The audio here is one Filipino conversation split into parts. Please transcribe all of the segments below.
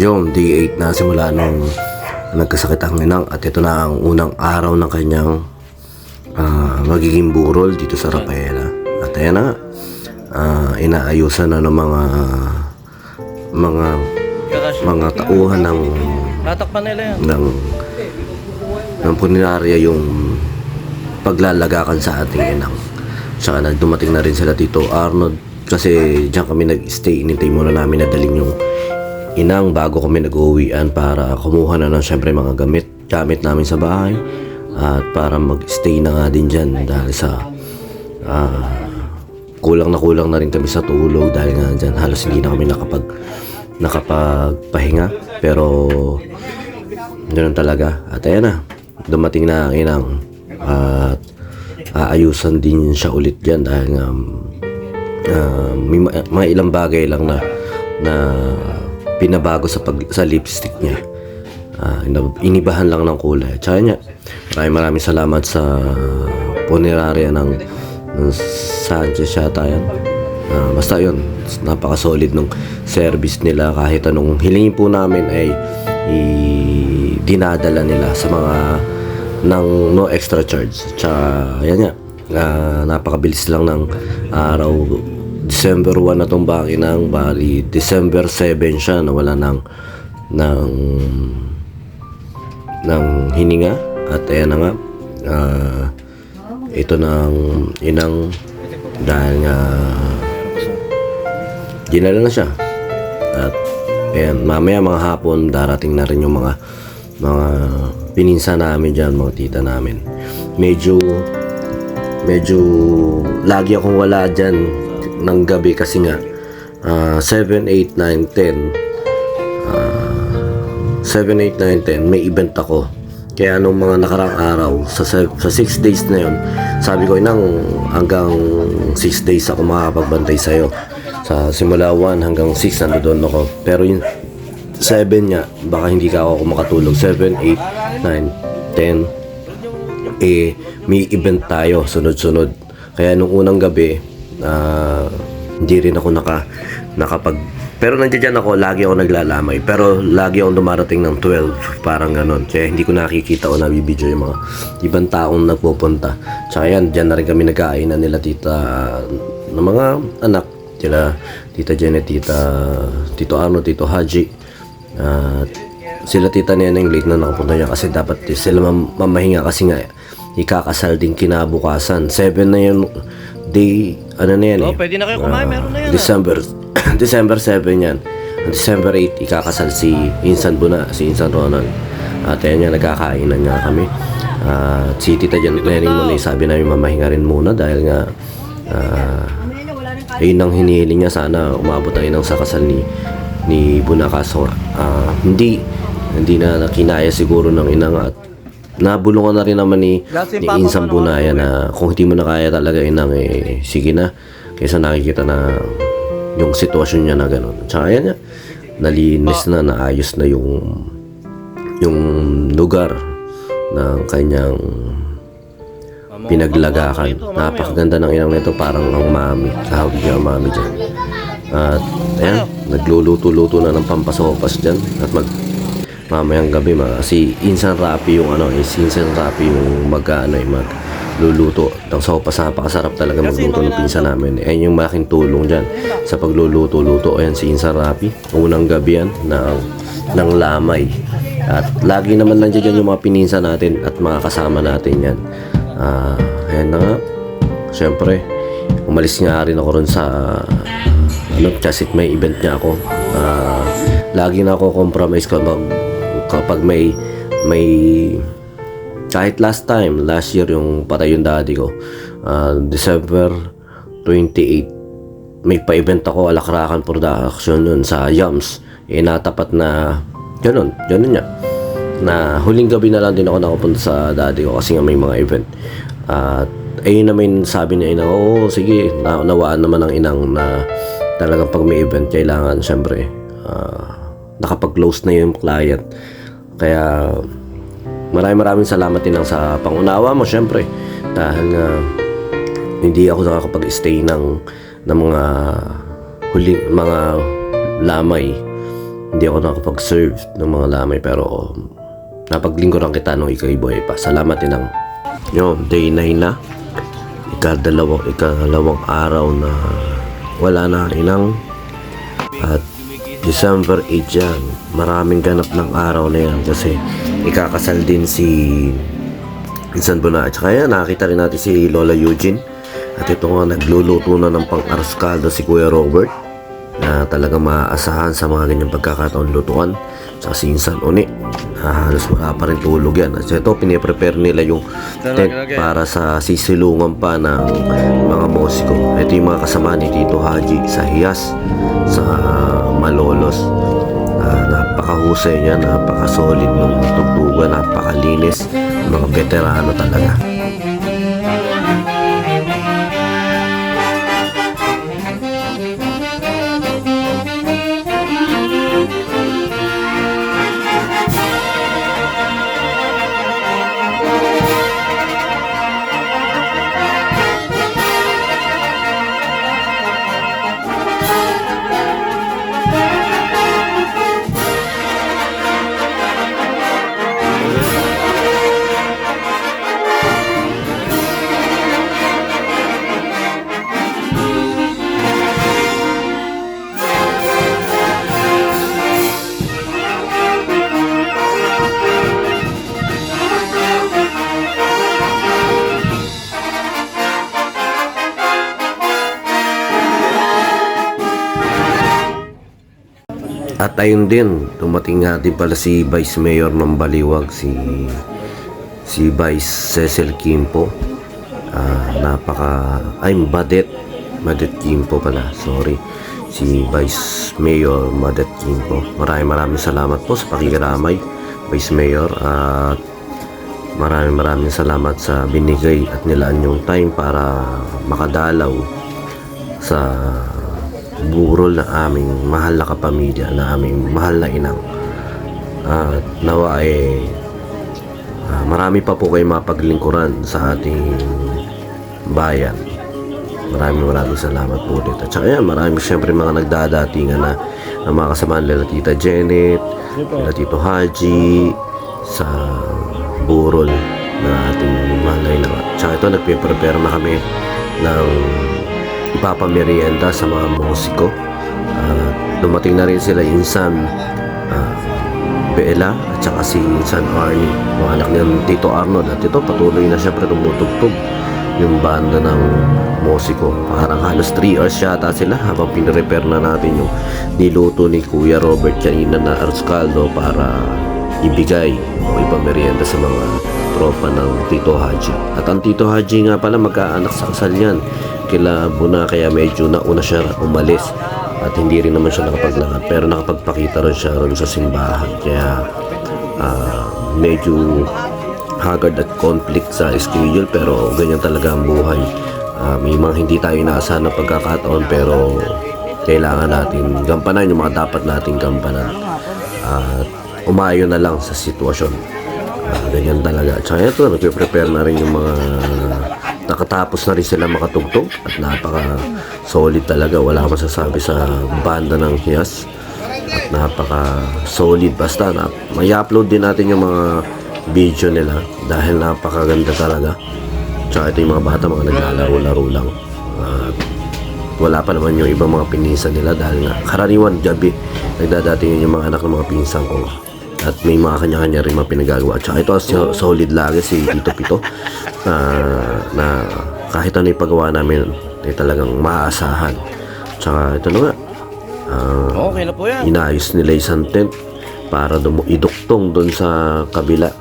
Yung day 8 na simula nung nagkasakit ang inang at ito na ang unang araw ng kanyang magiging burol dito sa Rafaela. At ayan na nga, inaayusan na ng mga tauhan ng Tatakpan nila yan. ng punerarya yung paglalagakan sa ating inang. Tsaka dumating na rin sila Tito Arnold kasi diyan kami nag-stay. Inintay muna namin na dalhin yung inang bago kami nag-uwian para kumuha na ng syempre mga gamit namin sa bahay at para mag-stay na nga din dyan dahil sa kulang na rin kami sa tulog dahil nga dyan halos hindi na kami nakapagpahinga, pero ganoon talaga. At ayan na, dumating na ang inang at aayusan din siya ulit dyan dahil nga may mga ilang bagay lang na pinabago sa lipstick niya. Inibahan lang ng kulay. Tsaka niya, maraming salamat sa punerarya ng Sanchez yata yan. Basta yun, napaka-solid nung service nila. Kahit anong hilingin po namin ay dinadala nila sa mga ng no extra charge. Tsaka yan nga, napakabilis lang ng araw. December 1 na tong bakinang, bali December 7 siya nawala ng hininga. At ayan na nga, ito ng inang dahil nga dinala na siya. At ayan, mamaya mga hapon darating na rin yung mga pininsa namin dyan, mga tita namin. Medyo lagi akong wala dyan ng gabi kasi nga 7, 8, 9, 10 7, 8, 9, 10 may event ako. Kaya nung mga nakarang araw sa 6 days na yon, sabi ko inang hanggang 6 days ako makapagbantay sa'yo. Sa simula 1 hanggang 6 nandoon ako. Pero yung 7 niya, baka hindi ka ako makatulog. 7, 8, 9, 10 may event tayo sunod-sunod. Kaya nung unang gabi hindi rin ako nakapag, pero nandiyan ako, lagi ako naglalamay, pero lagi akong dumarating ng 12, parang ganon. Kaya hindi ko nakikita o nabibidyo yung mga ibang taong nagpupunta. Tsaka yan, dyan na rin kami nagkainan nila tita ng mga anak sila, tita Janet, Tito Arno, Tito Haji, sila tita Neneng. Late na nakapunta niya kasi dapat sila mamahinga kasi nga ikakasal din kinabukasan. 7 na yun day, ano na yan pwede na kayo kumain, meron na yan. December 7 yan. December 8 ikakasal si Insan Ronald. At ayan nga, nagkakainan nga kami. Si tita Janet Neneng muna, sabi namin mamahinga rin muna dahil nga ayun ang hinihiling niya, sana umabot ang inang sa kasal ni Buna. Kaso hindi na kinaya siguro ng inang at nabulungan na rin naman ni Insan Bunaya na kung hindi mo na kaya talaga inang sige na, kaysa nakikita na yung sitwasyon niya na gano'n. Tsaka yan niya, nalinis na, naayos na yung lugar ng kanyang pinaglagakan. Napakaganda ng inang nito, parang ang mami, tawag niya ang mami dyan. At ayan, nagluluto-luto na ng pampasopas dyan. At mamayang gabi si Insan Rapi yung magluluto ng sopas. Napakasarap talaga magluto ng pinsan namin. Ayan yung malaking tulong dyan sa pagluluto-luto. Ayan si Insan Rapi, unang gabi yan ng lamay. At lagi naman lang dyan yung mga pininsa natin at mga kasama natin yan. Ayan na nga, syempre umalis nga rin ako ron sa kasi may event niya ako. Lagi na ako compromise kapag may kahit last year yung patay yung daddy ko, December 28 may pa-event ako, Alakrakan Production yun sa Yams. Natapat na ganun niya na huling gabi na lang din ako nakapunta sa daddy ko kasi nga may mga event. At ayun naman sabi niya inang, sige, nawaan naman ng inang na talagang pag may event kailangan syempre nakapag-close na yung client. Kaya maraming salamat din sa pangunawa mo syempre dahil hindi ako nakakapag-stay ng mga huling mga lamay hindi ako nakapag-serve ng mga lamay, pero napaglingkuran kita nung ika'y buhay pa. Salamat Inang. Yun, day 9 na. Ikalawang araw na wala na Inang. At December 8 yan. Maraming ganap ng araw na yan kasi ikakasal din si Insan Buna. At saka yan, nakakita rin natin si Lola Eugene. At ito nga, nagluluto na ng pang-aros caldo si Kuya Robert, na talagang maaasahan sa mga ganyang pagkakataon lutuan. Sa Insan Uni, halos wala pa rin tulog yan. At ito, piniprepare nila yung tent para sa sisilungan pa ng mga musiko. Ito yung mga kasama ni Tito Haji sa Hiyas, sa Malolos. Napakahusay niya, napakasolid ng tugtugan, napakalinis, mga veterano talaga. At ayun din, dumating nga din pala si Vice Mayor ng Baliwag, si Vice Cecil Quimpo. Madet Quimpo pala, sorry. Si Vice Mayor Madet Quimpo. Maraming salamat po sa pakikiramay, Vice Mayor. At maraming salamat sa binigay at nilaan yung time para makadalaw sa burol na aming mahal na kapamilya, na aming mahal na inang. At nawa marami pa po kayo mapaglingkuran sa ating bayan. Maraming salamat po dito. At saka yan, maraming siyempre mga nagdadatingan na mga kasamahan nila Tita Janet, nila Tito Haji sa burol na ating mahal na inang. At saka ito, nagpe-prepare na kami ng ipapamerienda sa mga musiko. Dumating na rin sila Insan Bella at saka si Insan Arnie, mga anak ng Tito Arnold. At ito, patuloy na siyempre tumutugtog yung banda ng musiko. Parang halos 3 hours yata sila habang pinrepair na natin yung niluto ni Kuya Robert kanina na arroz caldo para ibigay o ipamerienda sa mga tropa ng Tito Haji. At ang Tito Haji nga pala, magkaanak sa kasal yan kila Buna, kaya medyo nauna siya umalis at hindi rin naman siya nakapaglakad, pero nakapagpakita rin siya rin sa simbahan. Kaya medyo haggard at conflict sa schedule, pero ganyan talaga ang buhay. May mga hindi tayo inaasahan na pagkakataon, pero kailangan natin gampanan yung mga dapat nating gampanan at umayon na lang sa sitwasyon. Ganyan talaga. At saka ito, nagpe-prepare na rin yung mga nakatapos na rin sila makatugtog at napaka solid talaga. Wala akong masasabi sa banda ng Hiyas at napaka solid. Basta may upload din natin yung mga video nila dahil napakaganda talaga. Tsaka ito yung mga bata, mga naglalaro-laro lang. Wala pa naman yung ibang mga pinsan nila dahil nga karaniwan gabi nagdadating yung mga anak ng mga pinsan ko. At may mga kanya-kanya rin mga pinagagawa. Tsaka ito, solid lagi si Tito Pito na kahit ano yung paggawa namin ay talagang maaasahan. Tsaka ito na nga, Okay na po yan. inayos nila isang tent para iduktong doon sa kabila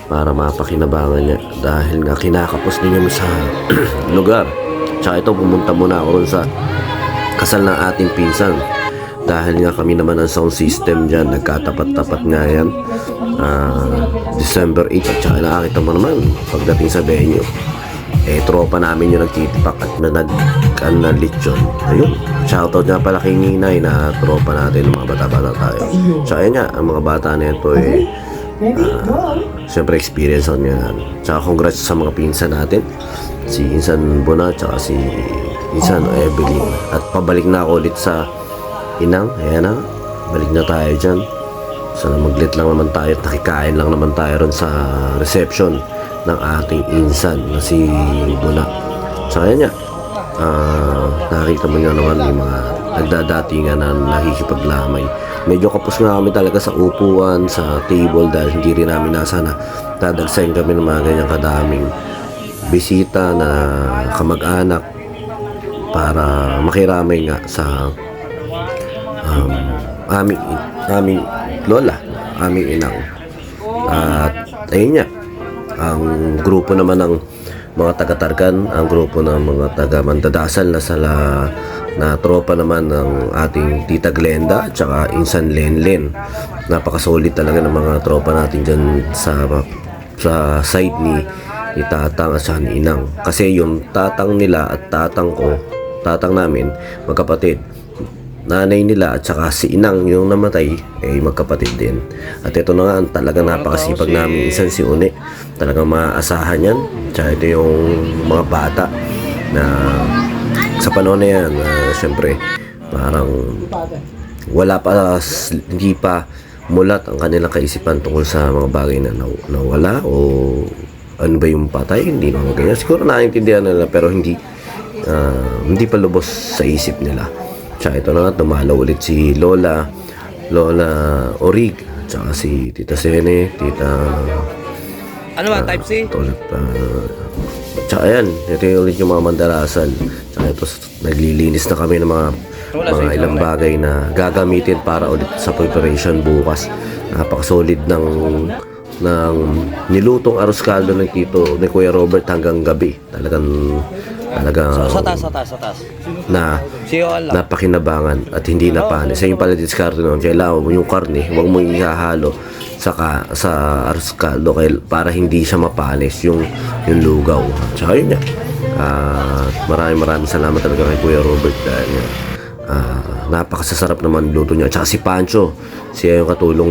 para mapakinabangan niya dahil nga kinakapos din niya sa lugar. Tsaka ito, pumunta muna ako sa kasal ng ating pinsan dahil nga kami naman ang sound system dyan, nagkatapat-tapat nga yan. December 8 at saka nakakita mo naman pagdating sa venue, tropa namin yung nagtitipak at nag-lechon. Ayun, shoutout nga pala kay Ninay na tropa natin, mga bata-bata tayo. Tsaka yun nga, ang mga bata na ito siyempre experience on yan. Tsaka congrats sa mga pinsan natin, si Insan Buna tsaka si Insan Evelyn. At pabalik na ako ulit sa Inang. Ayan na, balik na tayo dyan. Sana maglit lang naman tayo at nakikain lang naman tayo ron sa reception ng ating insan na si Bula. So ayan nga, nakita mo nga naman yung mga nagdadatingan na nakikipaglamay. Medyo kapos nga kami talaga sa upuan, sa table, dahil hindi rin namin nasa na dadagsayin kami ng mga ganyang kadaming bisita na kamag-anak para makiramay nga sa aming lola, aming inang. At ayun nga, ang grupo naman ng mga taga-Tarkan, ang grupo ng mga taga-Mandadasal na tropa naman ng ating Tita Glenda at saka Insan Lenlen. Napakasolid talaga ng mga tropa natin dyan sa side ni Tatang at saka ni Inang. Kasi yung tatang nila at tatang ko, tatang namin, magkapatid. Nanay nila at saka si Inang yung namatay ay magkapatid din. At ito na nga, talagang napakasipag namin insan si Une. Talagang maaasahan yan. Tsaka ito yung mga bata na sa panahon na yan, syempre parang hindi pa mulat ang kanilang kaisipan tungkol sa mga bagay na nawala o ano ba yung patay, hindi naman ganyan. Siguro naiintindihan nila pero hindi pa lubos sa isip nila. Tsaka ito na nga, dumalaw ulit si Lola Orig, tsaka si Tita Sene, Tita Ano ba, type C? Tsaka yan, ito yung ulit yung mga Mandadasal. Tsaka ito, naglilinis na kami ng mga ilang bagay na gagamitin para ulit sa preparation bukas. Napakasolid ng nilutong arroz caldo ng tito ni Kuya Robert hanggang gabi. Talagang Sa taas. na Siyola. napakinabangan at hindi na panis. Sa yung pala diskarte noon, kailangan mo yung karne, huwag mo ihahalo sa arroz caldo para hindi siya mapanis yung lugaw. Tsaka yun nga. Maraming salamat talaga kay Kuya Robert dahil napakasasarap naman luto niya. Tsaka si Pancho, siya yung katulong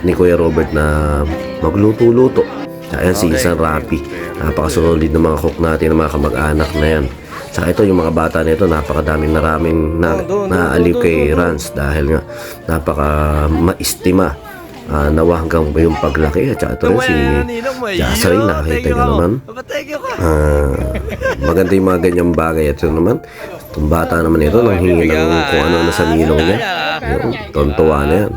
ni Kuya Robert na magluto-luto. Ayan, si Isan Rapi. Napakasolid ng mga cook natin, ng mga kamag-anak na yan. Tsaka ito, yung mga bata nito, napakadaming naaliw kay Rans dahil nga napaka-maistima. Nawa hanggang yung paglaki. At saka ito rin si Jasray, nakakita nyo naman. Maganda yung mga ganyang bagay. At yun naman, itong bata naman ito, nang hingi ng kung ano na sa milong niya. Tontuwa na yan.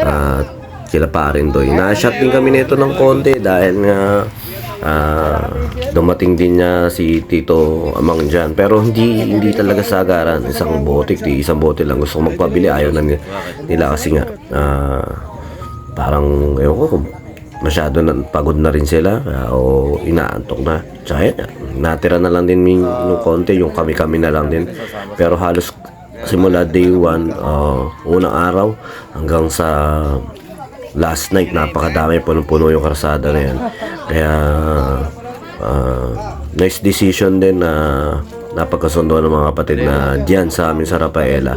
At sila pa rin doy. Na-shot din kami nito ng konti dahil nga dumating din niya si Tito Amang dyan. Pero hindi talaga sagaran. Isang bote lang gusto ko magpabili. Ayaw na nila kasi nga parang ewan ko masyado na pagod na rin sila o inaantok na. Tsaka yan, natira na lang din yung konti, yung kami na lang din. Pero halos simula day 1, unang araw hanggang sa last night, napakadami, punong-puno yung karsada na yan. Kaya nice decision din na napagkasundo ng mga kapatid na diyan sa amin sa Rafaela,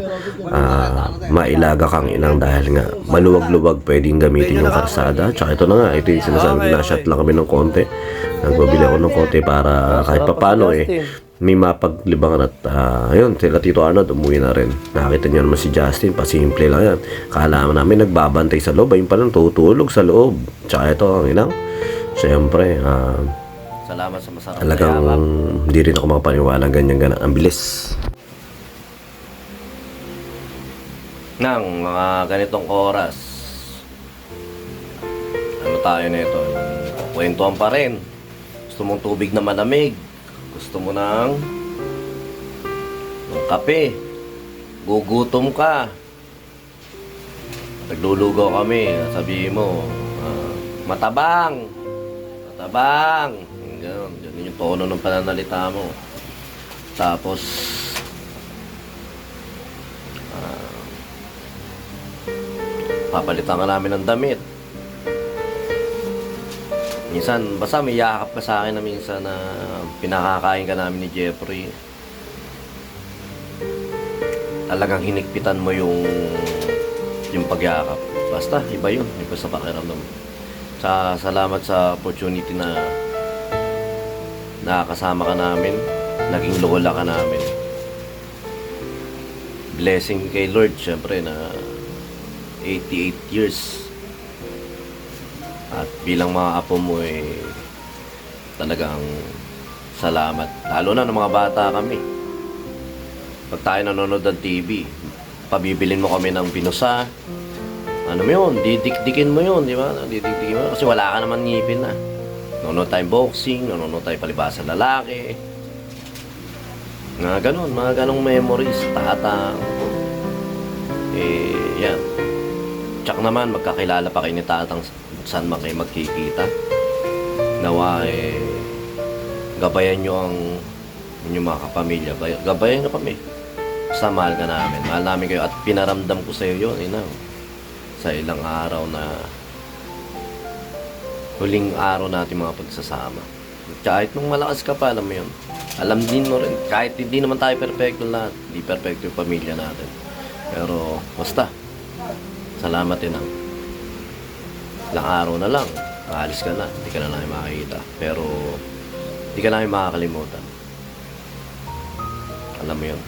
mailaga kang Inang dahil nga maluwag-luwag pwedeng gamitin yung karsada. Tsaka ito na nga, ito yung sinasabi ko, na-shot lang kami ng konti. Nagbabili ako ng konti para kahit papano may mapaglibangan. At ayun, sila Tito Arnold umuwi na rin. Nakita niyo naman si Justin, pasimple lang yan. Kala namin nagbabantay sa loob, ayun palang tutulog sa loob. Tsaka ito ang Inang, siyempre Salamat sa masarap. talagang hindi rin ako makapaniwala ganyan. Ang bilis Nang mga ganitong oras, ano tayo nito? Kwentuhan pa rin. Gusto mong tubig na malamig, gusto mo ng kape, gugutom ka, naglulugaw kami, sabihin mo, matabang, ganun yung tono ng pananalita mo. Tapos papalitan ka namin ng damit. Minsan, basta may yakap ka sa akin na minsan na pinakakain ka namin ni Jeffrey. Talagang hinikpitan mo yung pagyakap. Basta, iba yun. Iba sa pakiramdam. Salamat sa opportunity na nakakasama ka namin. Naging lola ka namin. Blessing kay Lord, syempre, na 88 years. At bilang mga apo mo talagang salamat. Lalo na ng mga bata kami. Pag tayo nanonood ng TV, pabibilin mo kami ng binusa. Ano mo yun? Didikdikin mo yun, di ba? Didikdikin mo. Kasi wala ka naman ngipin na. Nanonood tayong boxing, nanonood tayong palibasa lalaki. Mga ganong memories, tatang. Yan. Tsak naman, magkakilala pa kayo ni tatang saan man kayo magkikita. Nawa, gabayan nyo ang inyong mga kapamilya. Gabayan nyo kami. Basta mahal ka namin. Mahal namin kayo. At pinaramdam ko sa iyo yun, sa ilang araw na huling araw natin mga pagsasama. Kahit nung malakas ka pa, alam mo yun. Alam din mo rin, kahit hindi naman tayo perfecto lahat, hindi perfecto yung pamilya natin. Pero, basta, salamat din ang ilang araw na lang, maalis ka na, hindi ka na namin makakita. Pero, hindi ka namin makakalimutan. Alam mo yun.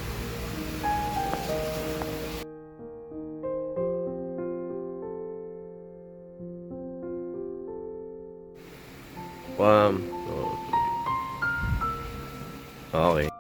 Okay.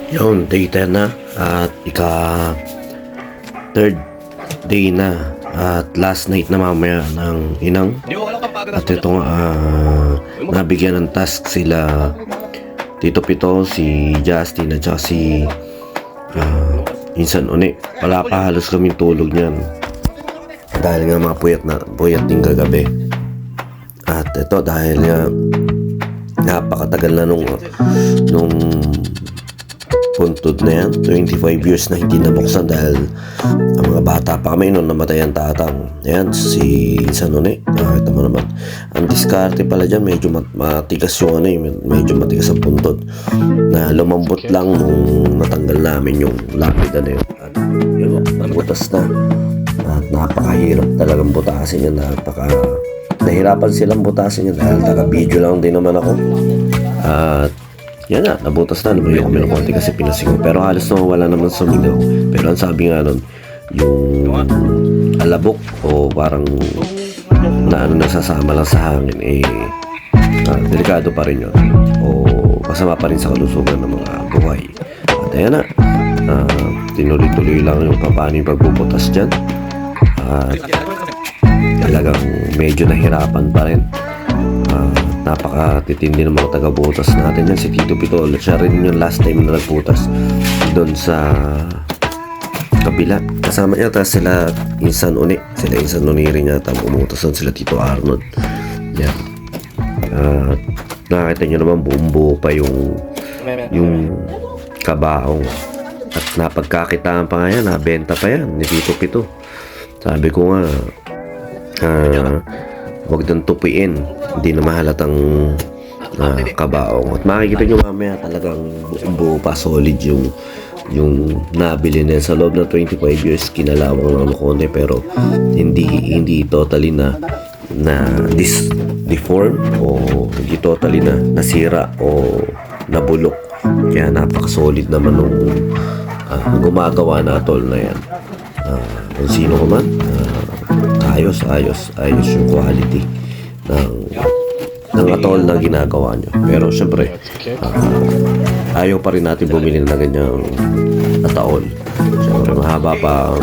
Yun, day 10 na at third day na at last night na mamaya ng inang. At ito nga, nabigyan ng task sila Tito Pito, si Justin at saka si Insan Uni. Wala pa halos kaming tulog niyan dahil nga mga puyat din kagabi. At ito dahil nga napakatagal na nung puntod na yan, 25 years na hindi nabuksan dahil ang mga bata pa kami noon namatay ang tatang. Ayan, si Sanone, nakakita mo naman. Ang diskarte pala dyan, medyo matigas yung medyo matigas ang puntod. Na lumambot lang nung natanggal namin yung lapida na yun. At yun, nabutas na. At napakahirap talagang butasin yun. Nahirapan silang butasin yun dahil taga-video lang din naman ako. At yan na, nabutas na. Lumayo kami ng konti kasi pinasing. Pero halos naman wala naman sumigaw. Pero ang sabi nga nun, yung alabok o parang nasasama lang sa hangin delikado pa rin yun. O masama pa rin sa kalusugan ng mga buhay. At ayan na, tinuloy-tuloy lang yung paano yung pagbubutas dyan. At talagang medyo nahirapan pa rin. Napakatitindi ng mga taga-butas natin yan. Si Tito Pito, siya rin yung last time na nagbutas doon sa kabila. Kasama yata sila Insan Uni. Sila Insan Uni rin yata umutas doon, sila Tito Arnold. Yan. Nakakita nyo naman buong-buo pa yung kabaong. At napagkakitaan pa nga yan, nabenta pa yan ni Tito Pito. Sabi ko nga, huwag nang tupiin, hindi na mahalatang kabaong. At makikita nyo mamaya talagang buo pa, solid yung nabili na sa loob ng 25 years. Kinalawang lang ng konti pero hindi totally na deform o hindi totally na nasira o nabulok. Kaya napaka-solid naman nung gumagawa na tol na yan. Kung sino ko man, ayos yung quality ng atol na ginagawa nyo. Pero syempre, ayaw pa rin natin bumili na ganyang atol. Syempre, mahaba pa ang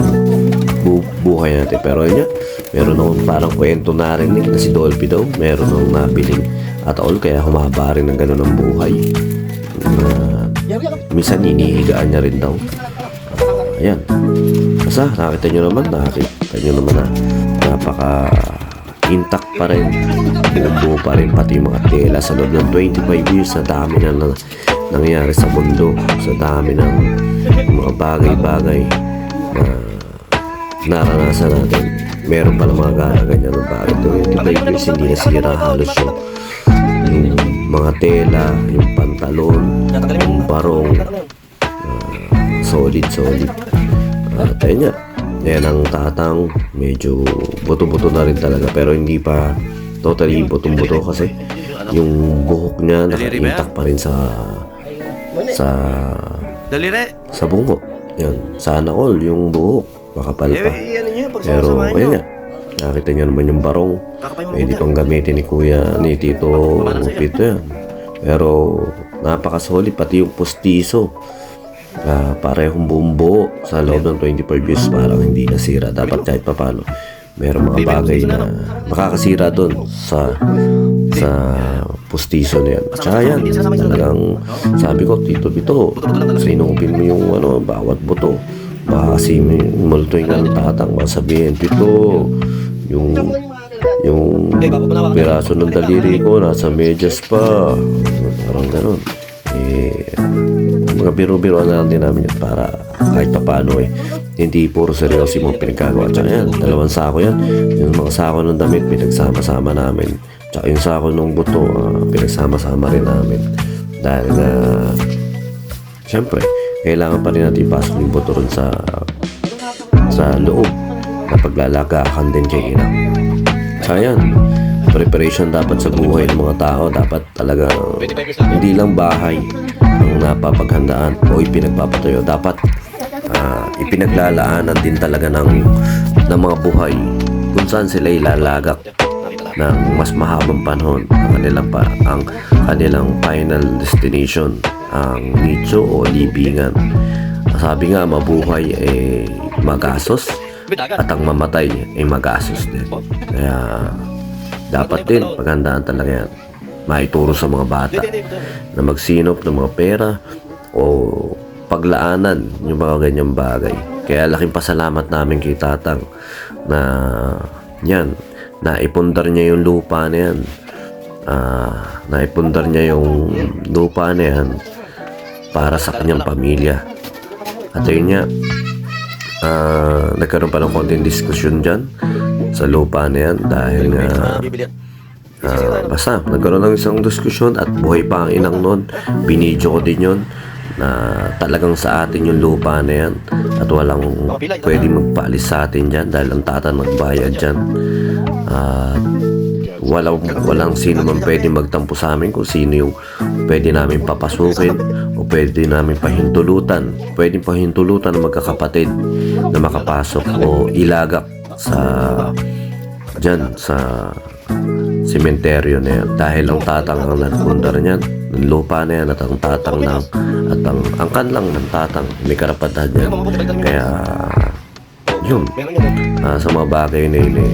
buhay natin. Pero yun, meron nung parang kwento narinig na si Dolphy daw. Meron nung nabiling atol, kaya humaba rin ng gano'n ang buhay. Minsan inihigaan niya rin daw. Ayan. Basta, nakita nyo naman na napaka intact pa rin, binubuo pa rin pati yung mga tela sa loob ng 25 years. Sa dami na nangyari sa mundo, sa dami ng mga bagay-bagay na naranasan natin, meron pala mga ganyan ng bagay. 25 years hindi nasira halos yung mga tela, yung pantalon, yung barong, solid. At ayun nga, yan ang tatang, medyo buto-buto na rin talaga pero hindi pa totally butong-buto kasi yung buhok niya naka-intact pa rin sa bungo. Yan, sana all yung buhok makapal pa. Pero ayun nga, nakita niyo naman yung barong, pwede pang gamitin ni Tito Pito yan. Pero napaka-solid, pati yung pustiso. Parehong bumbo sa loob ng 25 years, parang hindi nasira. Dapat kahit papano meron mga bagay na makakasira doon sa pustiso na yan. Tsaka yan, talagang sabi ko, Tito Pito, sinupin mo yung bawat buto. Baka kasi multoy nga ng tatang, masabihin, Pito, yung piraso ng daliri ko nasa medyas pa, parang gano'n. Mga biro-biro na lang din namin yun para kahit paano hindi puro seryoso yung mga pinagkagawa. Tsaka yan, 2 sako yan. Yung mga sako ng damit pinagsama-sama namin. Tsaka yung sako ng buto pinagsama-sama rin namin. Dahil syempre kailangan pa rin natin ipasok yung buto rin sa loob na paglalagakan din kay ina. Tsaka yan, preparation dapat sa buhay ng mga tao. Dapat talaga hindi lang bahay ang napapaghandaan o ipinagpapatayo. Dapat ipinaglalaanan din talaga ng mga buhay kung saan sila ilalagak ng mas mahabang panahon ang kanilang final destination, ang nicho o libingan. Sabi nga, mabuhay magastos at ang mamatay magastos din. Kaya dapat din paghandaan talaga yan, maituro sa mga bata na magsinop ng mga pera o paglaanan yung mga ganyang bagay. Kaya laking pasalamat namin kay tatang na yan, naipundar niya yung lupa na yan. Naipundar niya yung lupa na yan para sa kanyang pamilya. At ayun nga, nagkaroon pa ng konting diskusyon dyan sa lupa na yan dahil basta nagkaroon ng isang diskusyon at buhay pa ang inang nun. Binidyo ko din yun na talagang sa atin yung lupa na yan at walang pwedeng magpaalis sa atin dyan dahil ang tatang nagbayad dyan. Walang sino man pwede magtampo sa amin kung sino yung pwede namin papasukin o pwede namin pahintulutan. Pwede pahintulutan ng magkakapatid na makapasok o ilagak dyan sa sementeryo na yan dahil ang tatang ang nagpundar niyan ng lupa na yan at ang tatang ang kanlang ng tatang may karapatan yan. Kaya yun, sa mga bagay na yun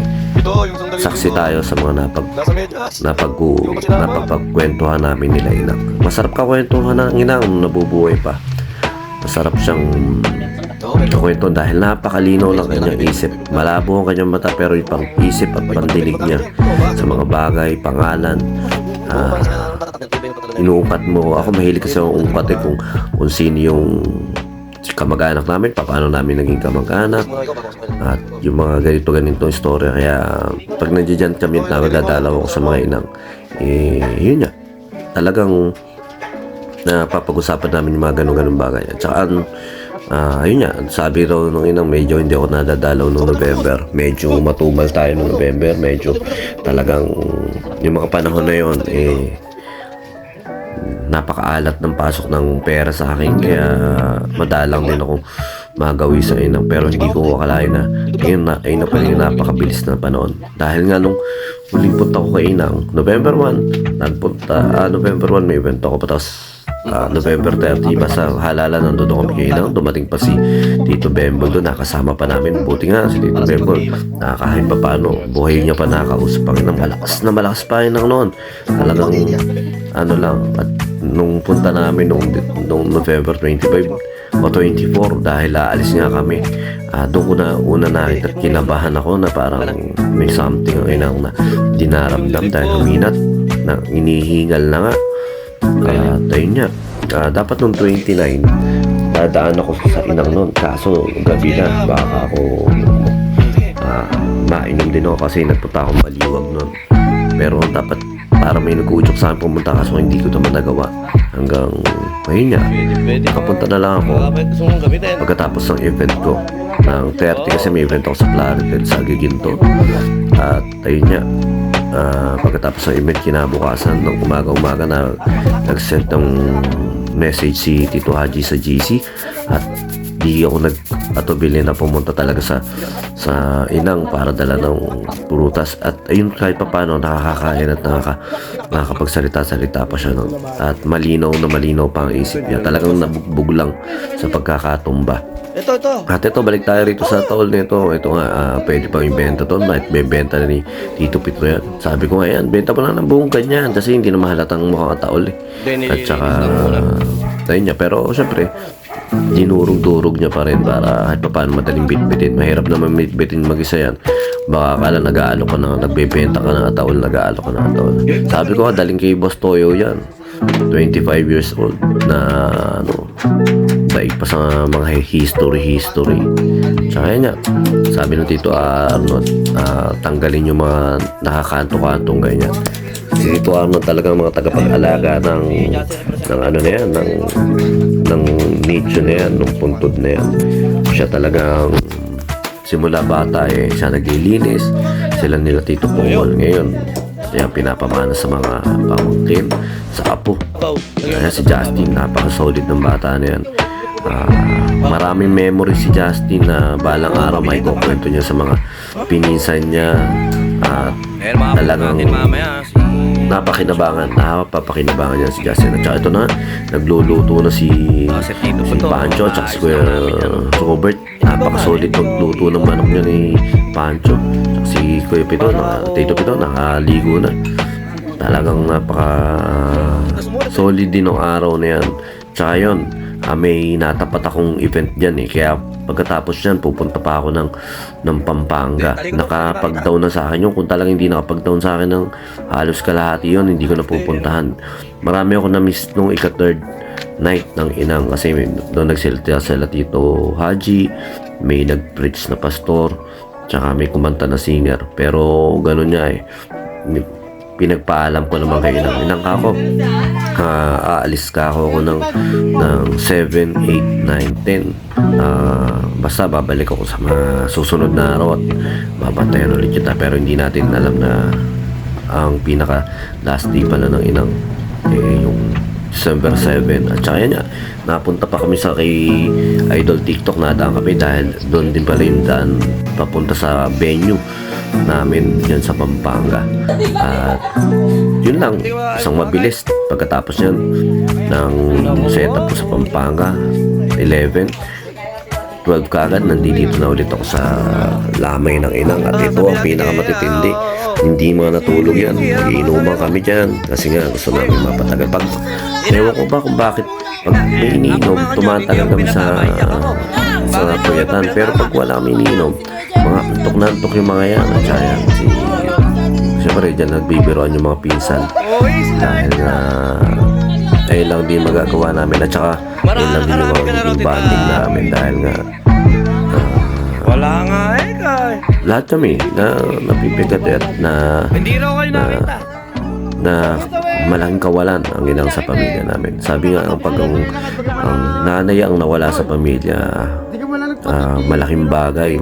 saksi tayo sa mga napagpagkwentuhan namin nila inang. Masarap ka kwentuhan ng inang nabubuhay pa. Masarap siyang kwento dahil napakalinaw lang kanyang isip. Malabo ang kanyang mata pero yung pang isip at pandinig niya sa mga bagay, pangalan, inuupat mo. Ako mahilig kasi akong upat kung sino yung kamag-anak namin, paano namin naging kamag-anak at yung mga ganitong istorya. Kaya pag nandiyan kami na dadalaw ako sa mga inang, yun nga, talagang napapag-usapan namin yung mga ganun-ganun bagay. At saka, ayun nga, sabi raw nung inang medyo hindi ako nadadalaw noong November. Medyo matumal tayo noong November. Medyo talagang yung mga panahon na yun, napakaalat ng pasok ng pera sa akin. Kaya madalang din ako magawi sa inang. Pero hindi ko akalain na ayun na pala yung napakabilis na panahon. Dahil nga nung huling punta ko kay inang, November 1, November 1 may event ako. Tapos November 30, basta halala nandun ako kay inang. Dumating pa si Tito Bembol doon, nakasama pa namin. Buti nga si Tito Bembol, kahit pa paano, buhay niya pa nakausap ang inang. Malakas pa inang noon. Talagang ano lang. At nung punta namin nung November 25 o 24, dahil aalis nga kami, doon ko na una nakita at kinabahan ako na parang may something ang inang na dinaramdam dahil huminat na inihingal na nga. At ayun nga, dapat nung 29 dadaan ako sa inang nun, kaso gabi na, baka ako mainom din ako kasi nagpunta ako maliwag nun. Pero dapat para may nag-uudyok sa akin pumunta, kaso hindi ko naman nagawa hanggang ayun nga, nakapunta na lang ako pagkatapos ng event ko ng 30, kasi may event ako sa Plaridel sa Giginto. At ayun nga, pagkatapos ng event kinabukasan ng umaga-umaga na nag-send ng message si Tito Haji sa GC at di ako nag-atubili na pumunta talaga sa inang para dala ng prutas. At ayun, kahit pa paano nakakakain at nakakapagsalita-salita pa siya nun. At malinaw pa ang isip niya. Talagang nabugbog lang sa pagkakatumba. Ito. At ito, balik tayo rito sa taol nito. Ito nga, pwede pang ibenta to. May benta na ni Tito Pito yan. Sabi ko nga yan, benta pa lang ng buong ganyan kasi hindi na mahalatang mukhang taol eh. At saka, ayun niya. Pero syempre, dinurog-durog niya pa rin para kahit pa paano madaling bitbitin. Mahirap naman bitbitin mag-isa yan. Baka akala nag-aalok ka na, nagbebenta ka ng ataol, nag-aalok ka ng ataol. Sabi ko nga, daling kay Boss Toyo yan. 25 years old na daig pa sa mga history. Tsaka yan nga, sabi ng Tito Arnold, tanggalin yung mga nakakanto-kantong ganyan. Si Tito Arnold talagang mga tagapag-alaga ng ano na yan, ng nicho na yan, ng puntod na yan. Siya talagang simula bata siya naglilinis. Sila nila Tito Pongol ngayon, kaya pinapamana sa mga pamangkin, sa apo. Kaya si Justin, napaka-solid ng bata na yan. Maraming memory si Justin na balang araw may kukwento niya sa mga pininsan niya. Talagang napapakinabangan niya si Justin. At saka ito na, nagluluto na si Pancho at si Kuya Robert. Napaka-solid magluto ng manok niya ni Pancho. At si Kuya Pito, Tito Pito, nakaligo na. Talagang napaka-solid din ng araw na yan. Tsaka yun, may natapat akong event dyan kaya pagkatapos yan pupunta pa ako ng Pampanga. Nakapag-down na sa akin yun. Kung talagang hindi nakapag-down sa akin ng halos kalahati yun, hindi ko na pupuntahan. Marami ako na-miss nung ika-third night ng inang kasi doon nagsalita sila Tito Haji, may nag-preach na pastor, tsaka may kumanta na singer. Pero ganun niya pinagpaalam ko naman kay inang ako, aalis ka ako ng 7, 8, 9, 10. Basta babalik ako sa mga susunod na araw at babantayan ulit kita. Pero hindi natin alam na ang pinaka last day pala ng inang yung December 7. At saka yan napunta pa kami sa kay Idol TikTok, nadaan kami dahil doon din pala yung daan papunta sa venue namin dyan sa Pampanga. At yun lang, isang mabilis. Pagkatapos yan ng setup ko sa Pampanga, 11, 12 kagad nandito na ulit ako sa lamay ng inang. At ito ang pinakamatitindi, hindi mga natulog yan, iinuman kami dyan kasi nga gusto namin mapatagal. Ewan ko ba kung bakit pag may iniinom tumatagal kami sa tuyatan, pero pag wala kami iniinom, mga antok na antok yung mga yan. At saka yan, siyempre dyan nagbibiroan yung mga pinsan dahil na ayun lang din magagawa namin. At saka yun lang din yung mga magiging bonding namin dahil nga Wala nga kay. lahat kami na napipigat at Hindi raw kayo nakita. na malaking kawalan ang inang sa pamilya namin. Sabi nga, pag ang nanay ang nawala sa pamilya, malaking bagay.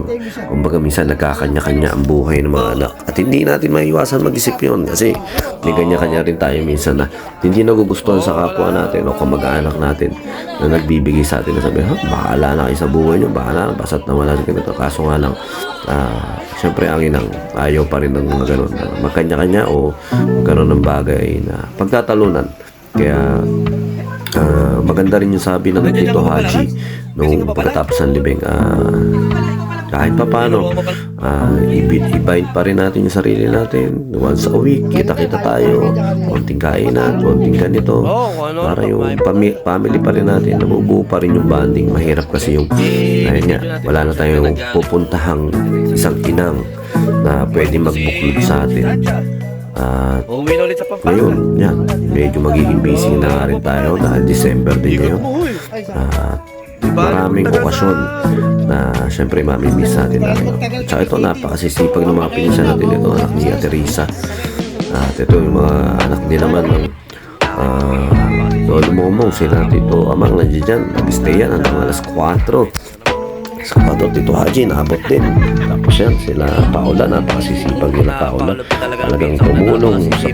Kumbaga minsan nagkakanya-kanya ang buhay ng mga anak. At hindi natin maiwasan mag-isip yun kasi may kanya-kanya rin tayo minsan na hindi nagugustuhan sa kapwa natin o kamag-anak natin na nagbibigay sa atin na sabi, bahala na kayo sa buhay nyo, bahala na, basta't nawala sa ganito. Kaso nga lang, syempre ang inang ayaw pa rin ng mga ganun, magkanya-kanya o magkaroon ng bagay na pagtatalunan. Kaya maganda rin yung sabi ng Tito Haji nung pagkatapos ng libing, kahit pa paano, i-bind pa rin natin yung sarili natin. Once a week, kita-kita tayo, konting kainan, konting ganito, para yung family pa rin natin, nabubuo pa rin yung bonding. Mahirap kasi yung, ayun nga, wala na tayong pupuntahang isang inang na pwede magbuklod sa atin. At Uwi na ulit sa Pampanga. ngayon, yan, medyo magiging busy na nga rin tayo dahil December din ngayon. Maraming okasyon na syempre mamimiss natin namin. Tsaka ito, napakasisipag ng mga pinsan natin ito, anak ni Teresa. At ito yung mga anak din naman ng Lolo Momong, sila Tito Amang nandiyan dyan. Nag-stay yan hanggang alas 4. Sa 4, Tito Haji, naabot din. Tapos yan, sila Paula, napakasisipag nila Paula. Talagang tumulong sa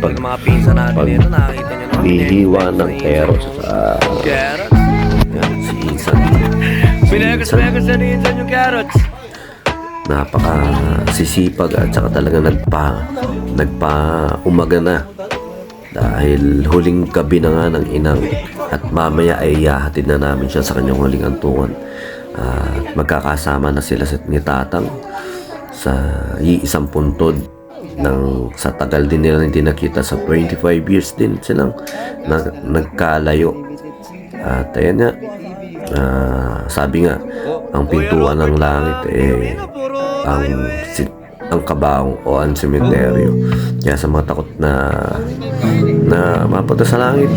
pag-ihiwa ng carrots sa yan, si Insan. Pinagas na ni Insan yung carrots. Napaka-sisipag at saka talaga nagpa-umaga na dahil huling gabi na nga ng inang at mamaya ay ihahatid na namin siya sa kanyang huling antungan. Magkakasama na sila ni Tatang sa iisang puntod sa tagal din nila hindi nakita, sa 25 years din silang nagkalayo. At ayan nga, sabi nga, ang pintuan ng langit ang kabaong o ang sementeryo. Kaya sa mga takot na mapunta sa langit,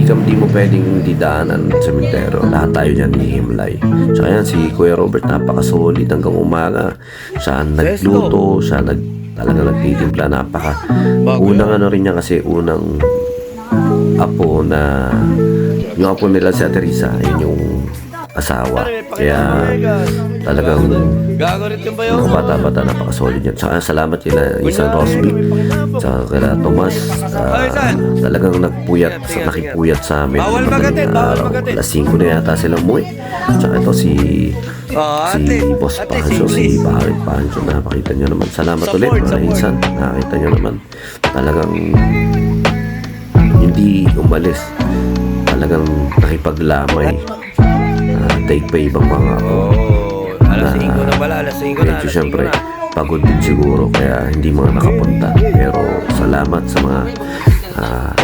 hindi mo pwedeng didaanan sa sementeryo. Lahat tayo dyan hihimlay. Tsaka yan, si Kuya Robert, napaka-solid hanggang umaga. Siya ang nagluto, siya talaga nagtitimpla. Unang ano rin niya kasi, unang apo na, yung apo nila si Teresa, yun yung asawa. Kaya talagang mga bata-bata, napaka-solid yan. Tsaka salamat kila Isang Rosby, tsaka kila Tomas. Talagang nakipuyat sa amin. Madaling araw, alas 5 na yata sila umuwi. Tsaka ito si Boss Pancho, si Barit Pancho, nakakita nyo naman. Salamat ulit mga Insan, nakakita nyo naman. Talagang hindi umalis, talagang nakipaglamay. Take pa ibang mga alas 5 na pala, alas 5 na. Medyo syempre pagod din siguro kaya hindi mga nakapunta. Pero salamat sa mga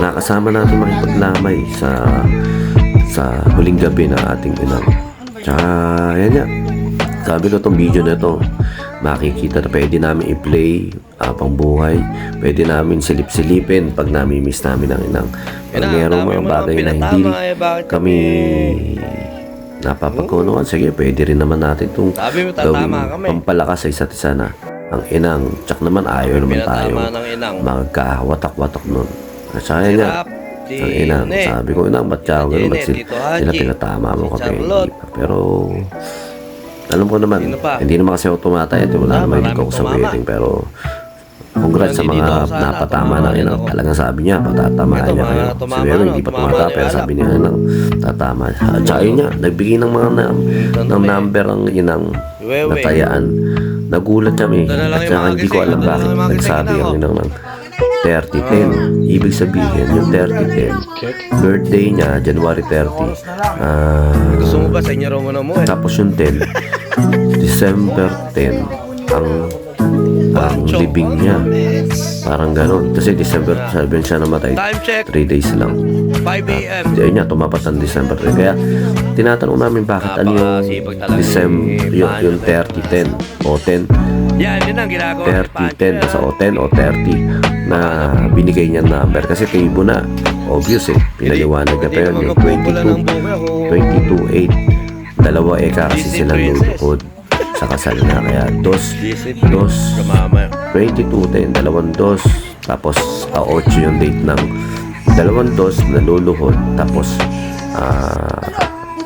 nakasama natin makipaglamay sa huling gabi na ating inang. Tsaka yan nga, sabi ko itong video na ito, makikita na pwede namin i-play pang buhay. Pwede namin silip-silipin pag nami-miss namin ang inang. Pag mayroong mga bagay na hindi kami napapagkunuan, sige, pwede rin naman natin itong gawing pampalakas sa isa't isa na ang inang. Tsak naman ayaw naman tayo magkawatak-watak nun. At saka nga, ang inang, sabi ko, inang, ba't ka gano'n? Ba't sila pinatama mo ka? Pero alam ko naman, hindi naman kasi ako tumatay at wala naman hindi ko sa wedding. Pero congrats sa mga napatama na inang. Talagang sabi niya, patatamaan niya kayo. Si Vero hindi pa tumata, pero sabi niya inang, tatama. At saka yun niya, nagbigay ng mga number ang inang natayaan. Nagulat kami. At saka hindi ko alam bakit nagsabi ang inang ng 30-10. Ibig sabihin, yung 30-10, birthday niya, January 30. Gusto mo ba sa inyo Romo mo? Tapos yung 10, December 10, ang libing niya. Parang ganon. Kasi December 7 siya namatay. 3 days lang. 5 a.m. Ayun niya, tumapat ang December 10. Kaya tinatanong namin bakit ano yung December, yung 30-10 o 10. Yan, yun ang ginagawa. 30-10 sa o 10 o 30 na binigay niya number. Kasi table na. Obvious pinaliwanag na pa yun. Yung 22-8. Dalawa kasi silang lulukod sa kasal na. Kaya 22-10, 2-2, Tapos 8 yung date ng dalawang dos na luluhod. Tapos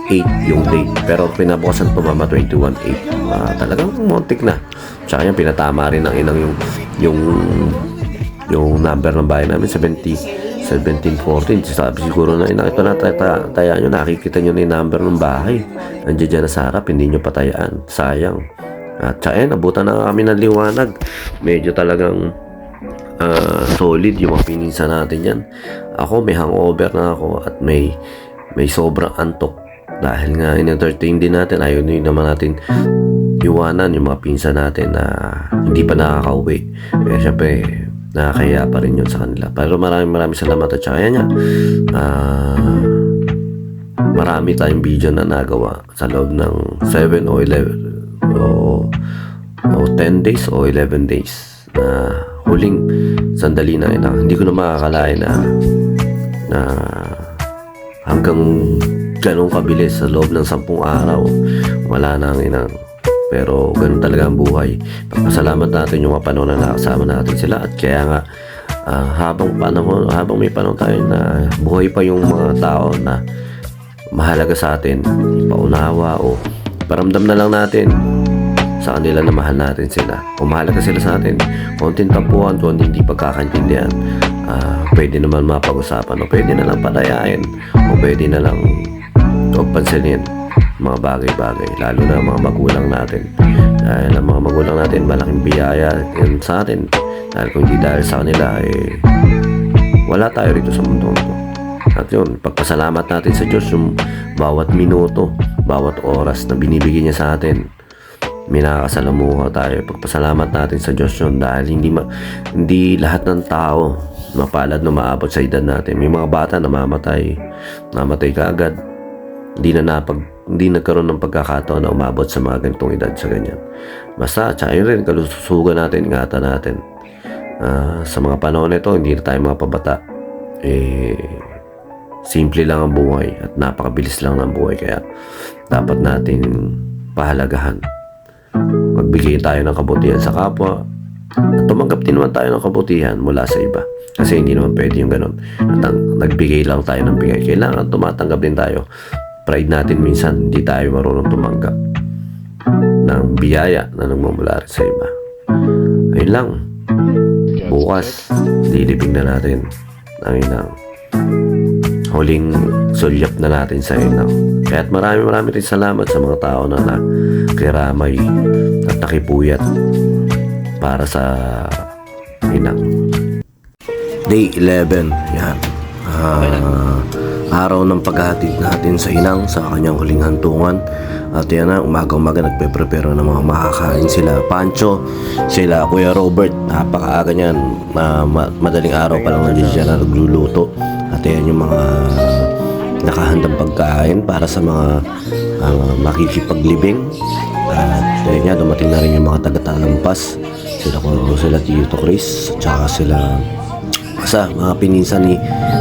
8 yung date. Pero pinabukasan po mama 21-8. Talagang montik na. Tsaka yan, pinatama rin ng inang yung number ng bahay namin, 1714. Sabi siguro na ito na tayaan nyo, nakikita nyo na yung number ng bahay. Nandiyan dyan na sa harap, hindi nyo patayaan. Sayang. At tsaka yan, abutan na kami ng liwanag. Medyo talagang solid yung mga pinisa natin yan. Ako, may hangover na ako at may sobrang antok. Dahil nga in-entertain din natin, ayaw din naman natin iwanan yung mga pinsa natin na hindi pa nakakauwi. Kaya syempre, nakakaya pa rin yun sa kanila. Pero maraming salamat at saka yan marami tayong video na nagawa sa loob ng 7 o 11 o 10 days o 11 days na huling sandali na inang. Hindi ko na makakalain na hanggang ganun kabilis sa loob ng 10 araw wala na ang inang. Pero ganun talaga ang buhay. Pagpasalamat natin yung mga panahon na nakasama natin sila. At kaya nga habang may panahon tayo na buhay pa yung mga tao na mahalaga sa atin, paunawa o paramdam na lang natin sa kanila na mahal natin sila o mahalaga sila sa atin. Konting tampuhan, konting hindi pagkakaintindihan, pwede naman mapag-usapan o pwede na lang padayain o pwede na lang pansinin mga bagay-bagay, lalo na mga magulang natin. Dahil ang mga magulang natin malaking biyaya yan sa atin, dahil kung hindi dahil sa kanila wala tayo rito sa mundo ito. At yun, pagpasalamat natin sa Diyos yung bawat minuto, bawat oras na binibigyan niya sa atin. May nakakasalamuha tayo. Pagpasalamat natin sa Diyos yun, dahil hindi lahat ng tao mapalad na maabot sa edad natin. May mga bata na mamatay kaagad. Hindi nagkaroon ng pagkakataon na umabot sa mga ganitong edad sa ganyan. Basta, tsaka yun rin, kalusugan natin, ingatan natin. Sa mga panahon nito, hindi na tayo mga pabata. Simple lang ang buhay at napakabilis lang ng buhay. Kaya, dapat natin pahalagahan. Magbigay tayo ng kabutihan sa kapwa. At tumanggap din naman tayo ng kabutihan mula sa iba. Kasi hindi naman pwede yung ganun. At nagbigay lang tayo ng bigay. Kailangan tumatanggap din tayo. Pride natin minsan, hindi tayo marunong tumanggap ng biyaya na nagmumula rin sa iba. Ayun lang. Bukas, lilibing na natin ang inang. Huling sulyap na natin sa inang. Kaya't marami rin salamat sa mga tao na nakiramay at nakipuyat para sa inang. Day 11. Yan. Araw ng paghahatid natin sa inang sa kanyang huling hantungan. At yan na, umaga-umaga nagpe-prepare ng mga makakain sila Pancho, sila Kuya Robert. Napakaaga niyan, madaling araw pa lang nandiyan siya na nagluluto. At yan yung mga nakahandang pagkain para sa mga makikipaglibing. At yan, dumating na rin yung mga taga-talampas, sila Tito Chris, tsaka sila mga pinsan ni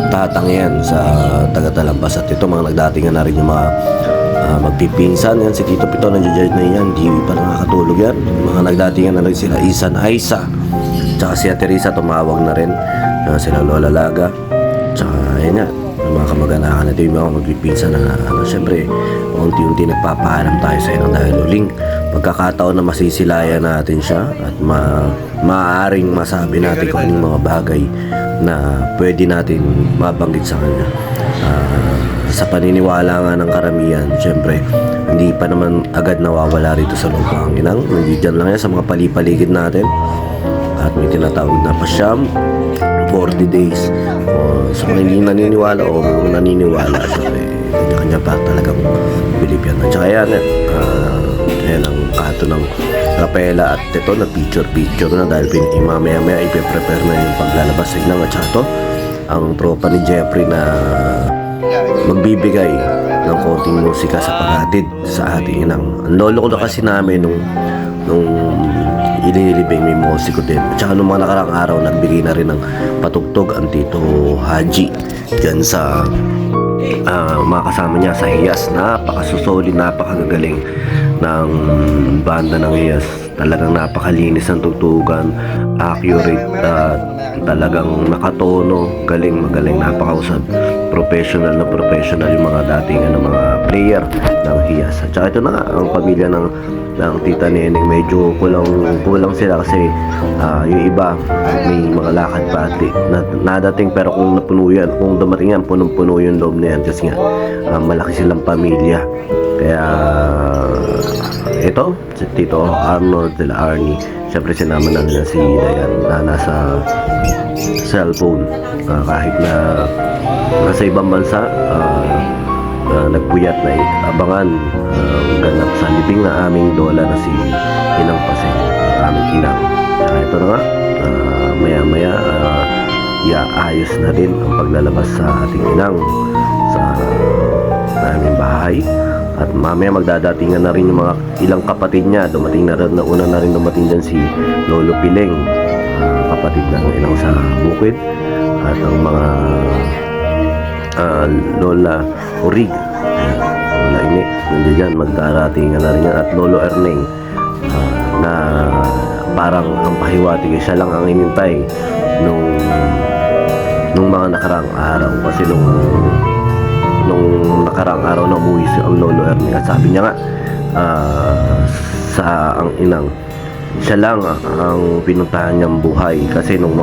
Tatang yan sa taga-talampas. At ito, mga nagdatingan na rin yung mga magpipinsan yan. Si Tito Pito nandiyan na yan, di pa nakakatulog yan. Mga nagdatingan na rin sila Isan Aisa, tsaka si Ate Risa tumawag na rin, sila Lola Laga, tsaka yan yan, mga kamag-anakan natin, yung mga magpipinsan na syempre unti-unti nagpapaalam tayo sa inang dahil uling pagkakataon na masisilayan natin siya at maaaring masabi natin kung anong mga bagay na pwede natin mabanggit sa kanya. Sa paniniwala nga ng karamihan, syempre hindi pa naman agad nawawala rito sa lupa ang inang. Nandiyan lang yan sa mga palipaligid natin at may tinatawag na pasyam 40 days. Sa mga hindi naniniwala o mga naniniwala, syempre kanya-kanya pa talagang Pilipyan. At saka yan ang kato ng Rapela. At ito na picture na dahil mamaya ipe-prepare na yung paglalabas sa inang. At saka ito ang tropa ni Jeffrey na magbibigay ng konting musika sa paghatid sa ating inang. Ang lolo ko na kasi namin nung ililibing, may musiko din. At saka nung mga nakarang araw nagbigay na rin ng patugtog ang Tito Haji dyan sa mga kasama niya sa Hiyas. Napakasusoli, napakagagaling ng banda ng Hiyas. Talagang napakalinis ng tugtugan, accurate, talagang nakatono, magaling, napakausad. Professional na professional yung mga dating mga player ng Hiyas. At saka ito na nga, ang pamilya ng Tita Neneng, medyo kulang sila kasi yung iba may mga lakad pa nadating, pero kung napuno yan, kung dumating yan, punong-puno yung loob na yan kasi nga malaki silang pamilya. Kaya ito, si Tito Arnold de la Arnie, syempre sinama na nila si Dayan na nasa cellphone, kahit na nasa ibang bansa, nagpuyat na abangan ganap sa libing na aming lola na si Inang Paseng, aming inang. Ito na nga, maya iaayos na rin ang paglalabas sa ating inang sa aming bahay. At mamaya magdadatingan na rin yung mga ilang kapatid niya. Dumating na rin, una na rin dumating dyan si Lolo Pileng, kapatid ng inang sa bukid. At ang mga Lola Orig, Lola Ini, nandiyan dyan, magdaratingan na rin yan. At Lolo Erneng, na parang ang pahiwati, siya lang ang inintay nung mga nakarang araw. Kasi nung nakarang araw na umuwi si ang Lolo Ernie, at sabi niya nga sa ang inang, siya lang ang pinuntahan niyang buhay kasi nung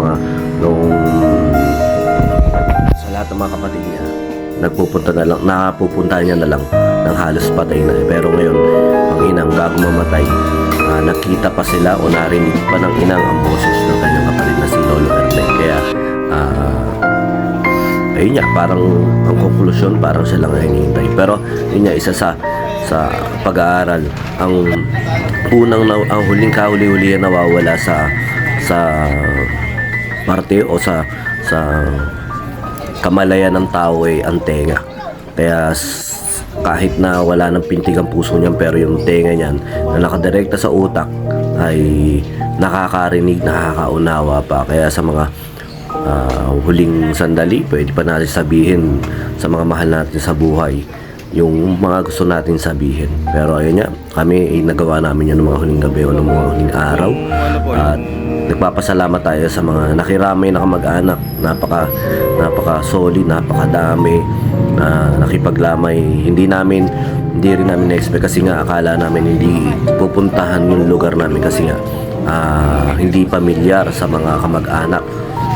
sa lahat ng mga kapatid niya napupunta niya na lang ng halos patay na. Pero ngayon ang inang bago mamatay, nakita pa sila o narinig pa ng inang ang boses ng kanyang kapatid na si Lolo Ernie. Kaya ayun niya, parang ang konklusyon, parang siya lang ay hinihintay. Pero yun niya, isa sa pag-aaral, ang huling kahuli-huli na nawawala sa parte o sa kamalayan ng tao ay ang tenga. Kaya kahit na wala ng pintig ang puso niyan, pero yung tenga niyan na nakadirekta sa utak ay nakakarinig, nakakaunawa pa. Kaya sa mga huling sandali, pwede pa natin sabihin sa mga mahal natin sa buhay yung mga gusto natin sabihin. Pero ayun nga, kami nagawa namin yun ng mga huling gabi o ng mga huling araw. At nagpapasalamat tayo sa mga nakiramay na kamag-anak. Napaka solid, napakadami na nakipaglamay. Hindi rin namin na-expect kasi nga akala namin hindi pupuntahan yung lugar namin kasi nga hindi pamilyar sa mga kamag-anak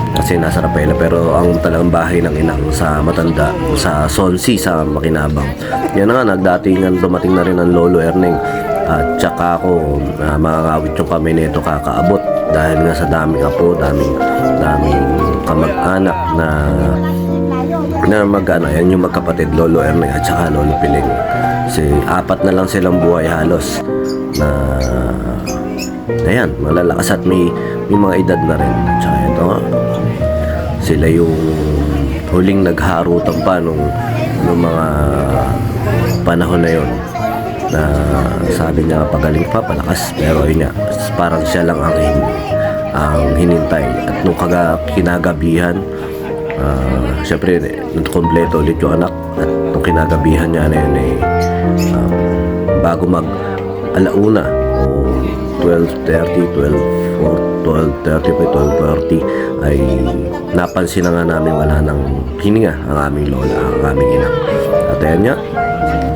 kasi nasa Rapela. Pero ang talagang bahay ng inang sa Matanda, sa Sonsi, sa Makinabang. Yan na nga, dumating na rin ang Lolo Erneng. At tsaka ako, makakawit yung kami nito kakaabot dahil nga sa daming apo, daming kamag-anak na yan yung magkapatid, Lolo Erneng at tsaka Lolo Piling. Kasi 4 na lang silang buhay halos na ayan, malalakas at may mga edad na rin. At tsaka ito nga, sila yung huling nagharutan pa nung mga panahon na yon, na sabi niya pagaling pa, palakas. Pero yun nga, parang siya lang ang hinintay. At nung kinagabihan, syempre kompleto ulit yung anak. At nung kinagabihan niya na yun bago mag alauna o 12:30 ay napansin na nga namin wala nang hininga ang aming lola, ang aming inang. At ayan nga,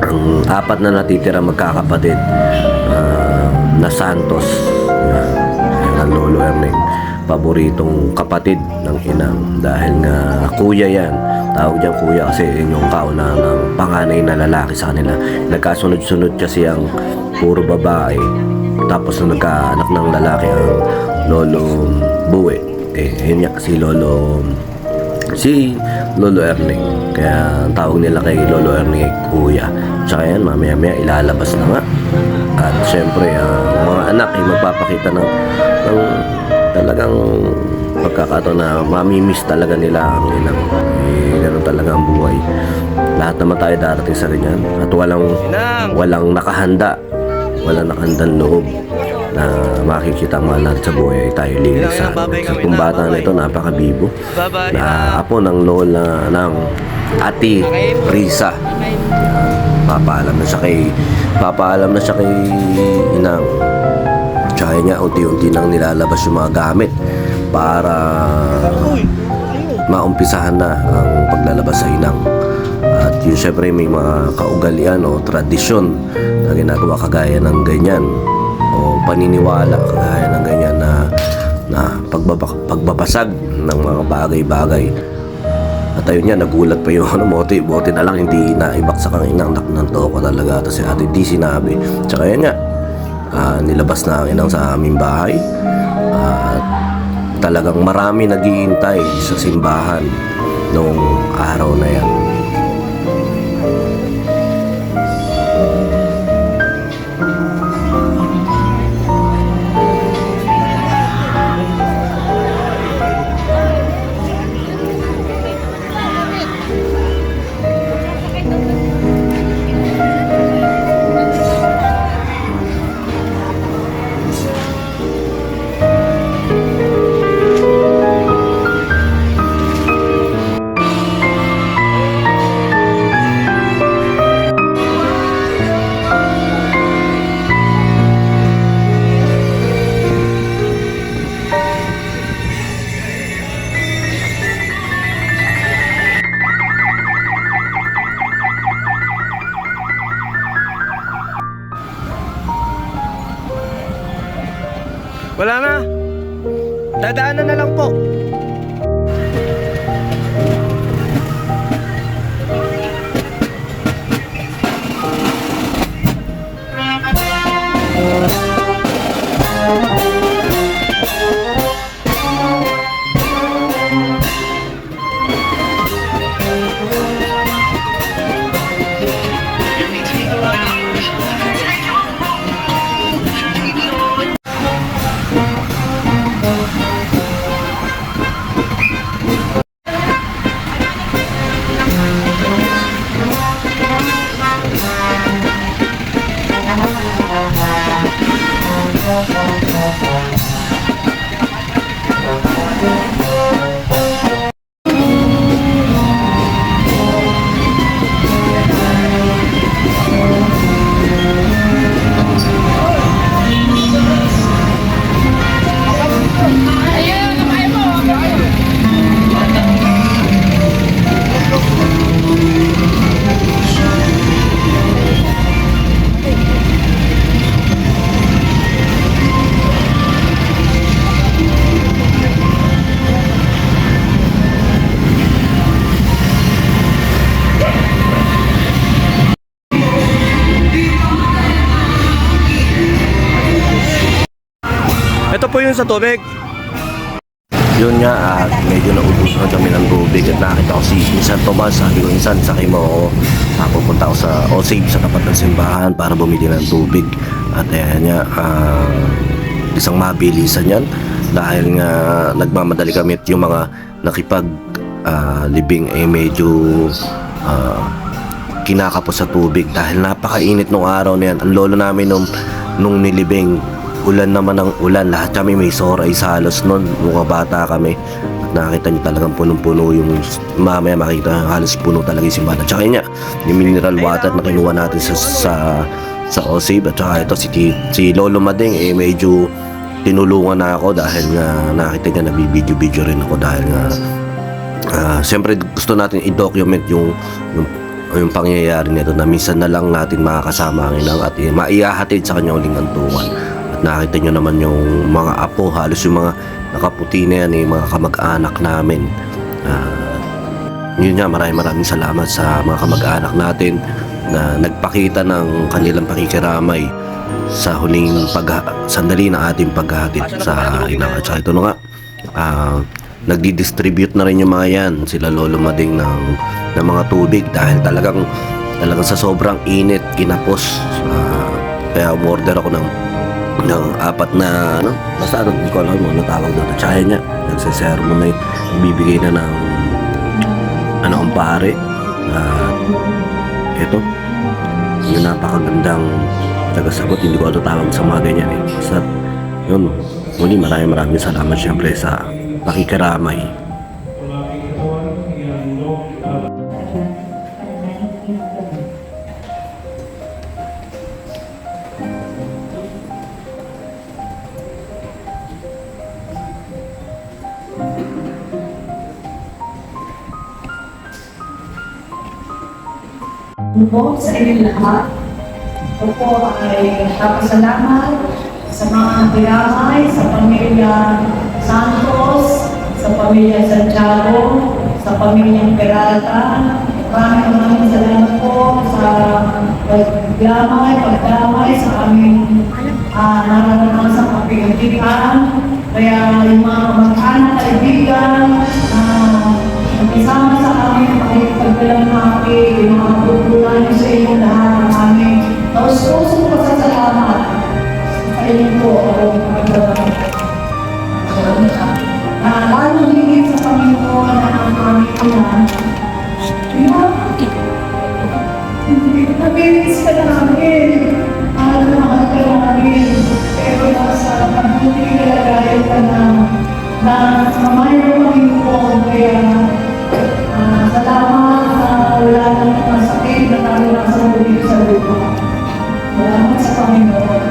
ang 4 na natitira magkakapatid na Santos, ang Lolo Erneng, paboritong kapatid ng inang dahil nga kuya yan, tawag diyang kuya kasi yun yung kauna ng panganay na lalaki sa kanila. Nagkasunod-sunod kasi ang puro babae, tapos nung nagkaanak ng lalaki ang Lolo Buwe, yun niya si Lolo Erneng. Kaya ang tawag nila kay Lolo Erneng ay kuya. Tsaka yan, mamaya ilalabas na nga. At syempre mga anak ay magpapakita ng talagang pagkakataon na mamimiss talaga nila ang inang. Ganun talaga ang buhay. Lahat naman tayo darating sa ganyan at walang nakahanda wala nakandang loob na makikita ang mahal natin sa buhay ay tayo lilisan. Itong bata na ito napakabibo, na apo ng lola ng Ate Risa. Papaalam na siya kay inang. Tsaka niya unti-unti nang nilalabas yung mga gamit para maumpisahan na ang paglalabas sa inang. At yun syempre may mga kaugalian o tradisyon na ginagawa kagaya ng ganyan o paniniwala kagaya ng ganyan na pagbabasag ng mga bagay-bagay. At ayun nga, nagulat pa yung buti na lang hindi naibaksak ang inang ng toko talaga. Tapos si ate di sinabi. Tsaka yan nga, nilabas na ang inang sa aming bahay. At talagang marami naghihintay sa simbahan noong araw na yan. Wala na. Dadaanan na lang po. Ito po yung sa tubig. Yun nga, medyo naubos na kami ng tubig at nakita ko si Insan Tomas. Sabi ko, Insan, sakay mo ako. Pupunta ako sa Osave sa tapat ng simbahan para bumili ng tubig. At ayan nga, isang mabilisan yan. Dahil nga nagmamadali kami at yung mga nakipag libing ay medyo kinakapos sa tubig. Dahil napakainit nung araw na yan. Ang lolo namin nung nilibing, ulan naman ang ulan. Lahat kami may soray sa halos nun. Mga bata kami. At nakita nyo talagang punong-puno yung mamaya makita halos puno talaga yung simbahan. At saka yun nga, yung mineral water na kinuha natin sa Osave. At saka ito si Lolo Mading medyo tinulungan na ako dahil nga nakita niya nabibidyo-video rin ako dahil nga siyempre gusto natin i-document yung pangyayari nito na minsan na lang natin makakasama ang inang at maihahatid sa kanyang uling antungan. Nakita nyo naman yung mga apo, halos yung mga nakaputi na yan, mga kamag-anak namin. Yun nga, maraming salamat sa mga kamag-anak natin na nagpakita ng kanilang pakikiramay sa huling sandali na ating paghahatid sa inang. At saka ito na nga, nagdi-distribute na rin yung mga yan, sila Lolo Mading ng mga tubig dahil talagang sa sobrang init, kinapos. Kaya umorder ako ng apat na basta hindi ko alam ano tawag doon. At saka niya nagsisermon na bibigay na ng ang pare. Ito yung napakagandang tagasagot, hindi ko tawag sa mga ganyan eh. Basta, yun, muli maraming salamat syempre sa pakikiramay. po sa inyong lahat. Ito po ay nagpapasalamat sa mga diramay, sa pamilya Santos, sa pamilya Santiago, sa pamilya Peralta. Maraming salamat po sa pagdamay sa aming nararamdaman sa kapigatigan. Kaya yung mga kamag-anak, kaibigan, kasama sa amin, pakipagdalamaki, yung mga pupunan sa inyo lahat ng aming taus-pusong pasasalamat sa inyo po ang lalo higit sa Panginoon na ang aming ina. Nabilis ka namin, mahal ka namin, pero nasa mabuti kalagayan ka na mamay ng Panginoon, kaya salamat na wala nang masakit na tayo nasa muli sa lupa. Salamat sa Panginoon.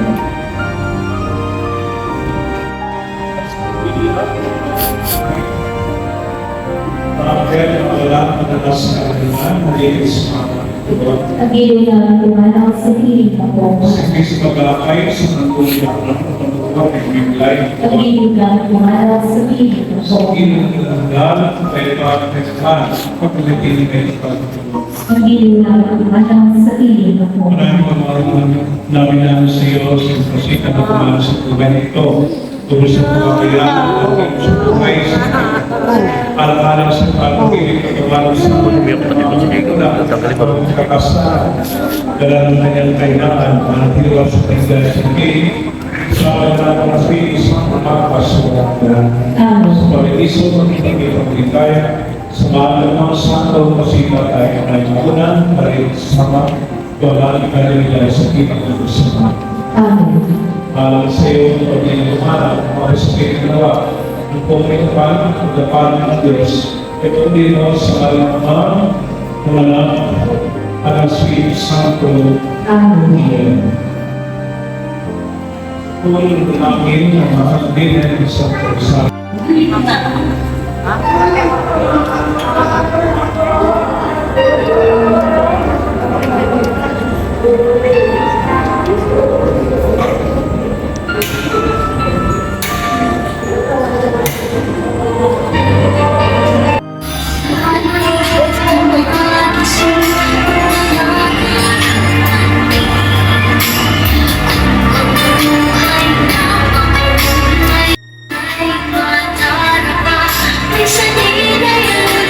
Pagiliw na tumanaw sa piling na po. Pagiliw na tumanaw sa piling na po. Pagiliw na tumanaw sa piling na po. Namin sa iyo sa prosika na kumain sa buwan ito. Tungkol sa pagkakailangan sa buhay sa alam-alam sa pag-ibig at sa pagkakasa. Dalam na niyang kailangan na tiwag sa tinggal sa tingin sa kailangan ng pilis ng pagkakasulat sa pag-iso ng pagkakitaya sa mga ng santo pasika tayo na imunan parin sama wala ikalilay sa pinag-usapan. Amen. Alam sa iyo ng pagkakamahan, mga respeto nawa, ng pumikapan at dapan ng Diyos. Ito din mo sa alam mga alas Espiritu Santo. Amen. Tulong namin ang mga kaibigan sa Pagkakamahan. Ay, matarapa, may sanay na yan.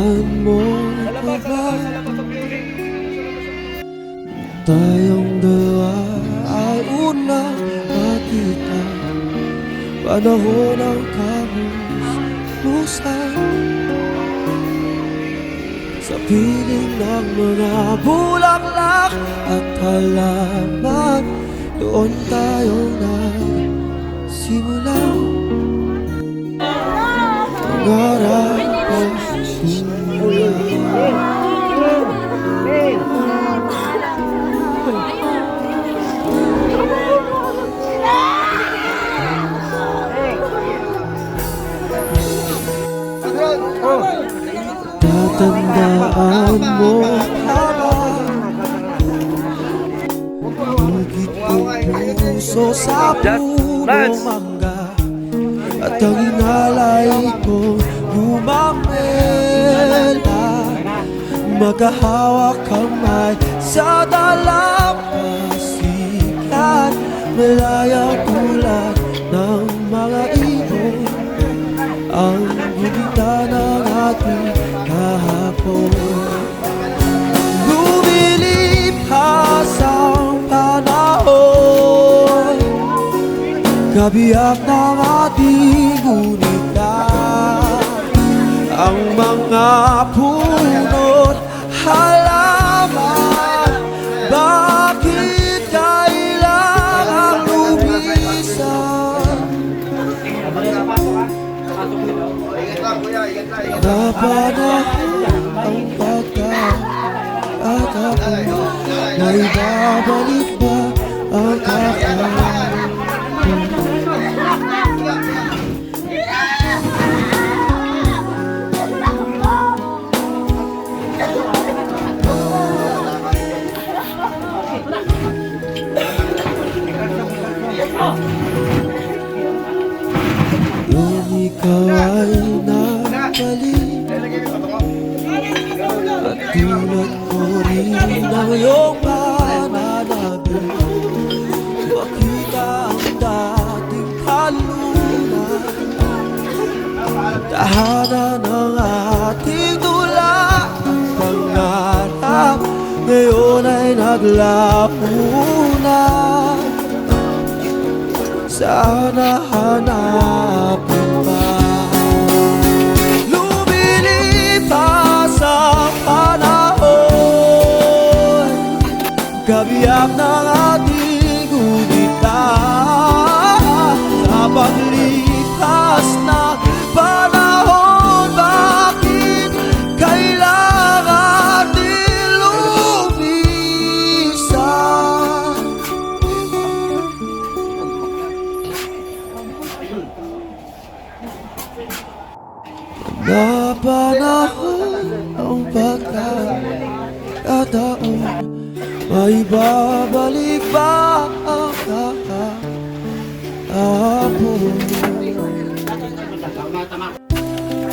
Tandaan mo ba tayong dalawa ay unang nakita panahon ng kamustusan sa piling ng mga bulaklak at halaman. Doon tayo nagsimula pangarap ang simula. Tatandaan mo bukit kong puso sa puno mangga at ang inalay ko lumang mela. Magkahawak kamay sa dalampasigan, malayang tulad ng mga ibon ang bumita ng ating kahapon. Lumilipas ang panahon, kabiyak ng ating gunita. Ang mga puno't halaman, bakit kailangang lumisan? Napanahon ang pagkakataon, may babalik ba ang kakalaman? Nung ikaw ay nagbalik at tulad ko rin ang iyong pananabik, makita ang dating talunan, tahanan ng ating tula. Ang pangarap ngayon ay naglaho na, sana hanapin pa. Lumilipas ang panahon, kabiyak ng ating gunita. Sa paglipas ng panahon, bakit kailangan natin lumisan? Napanahon ang pagkakataon, may babalik ba ang kahapon?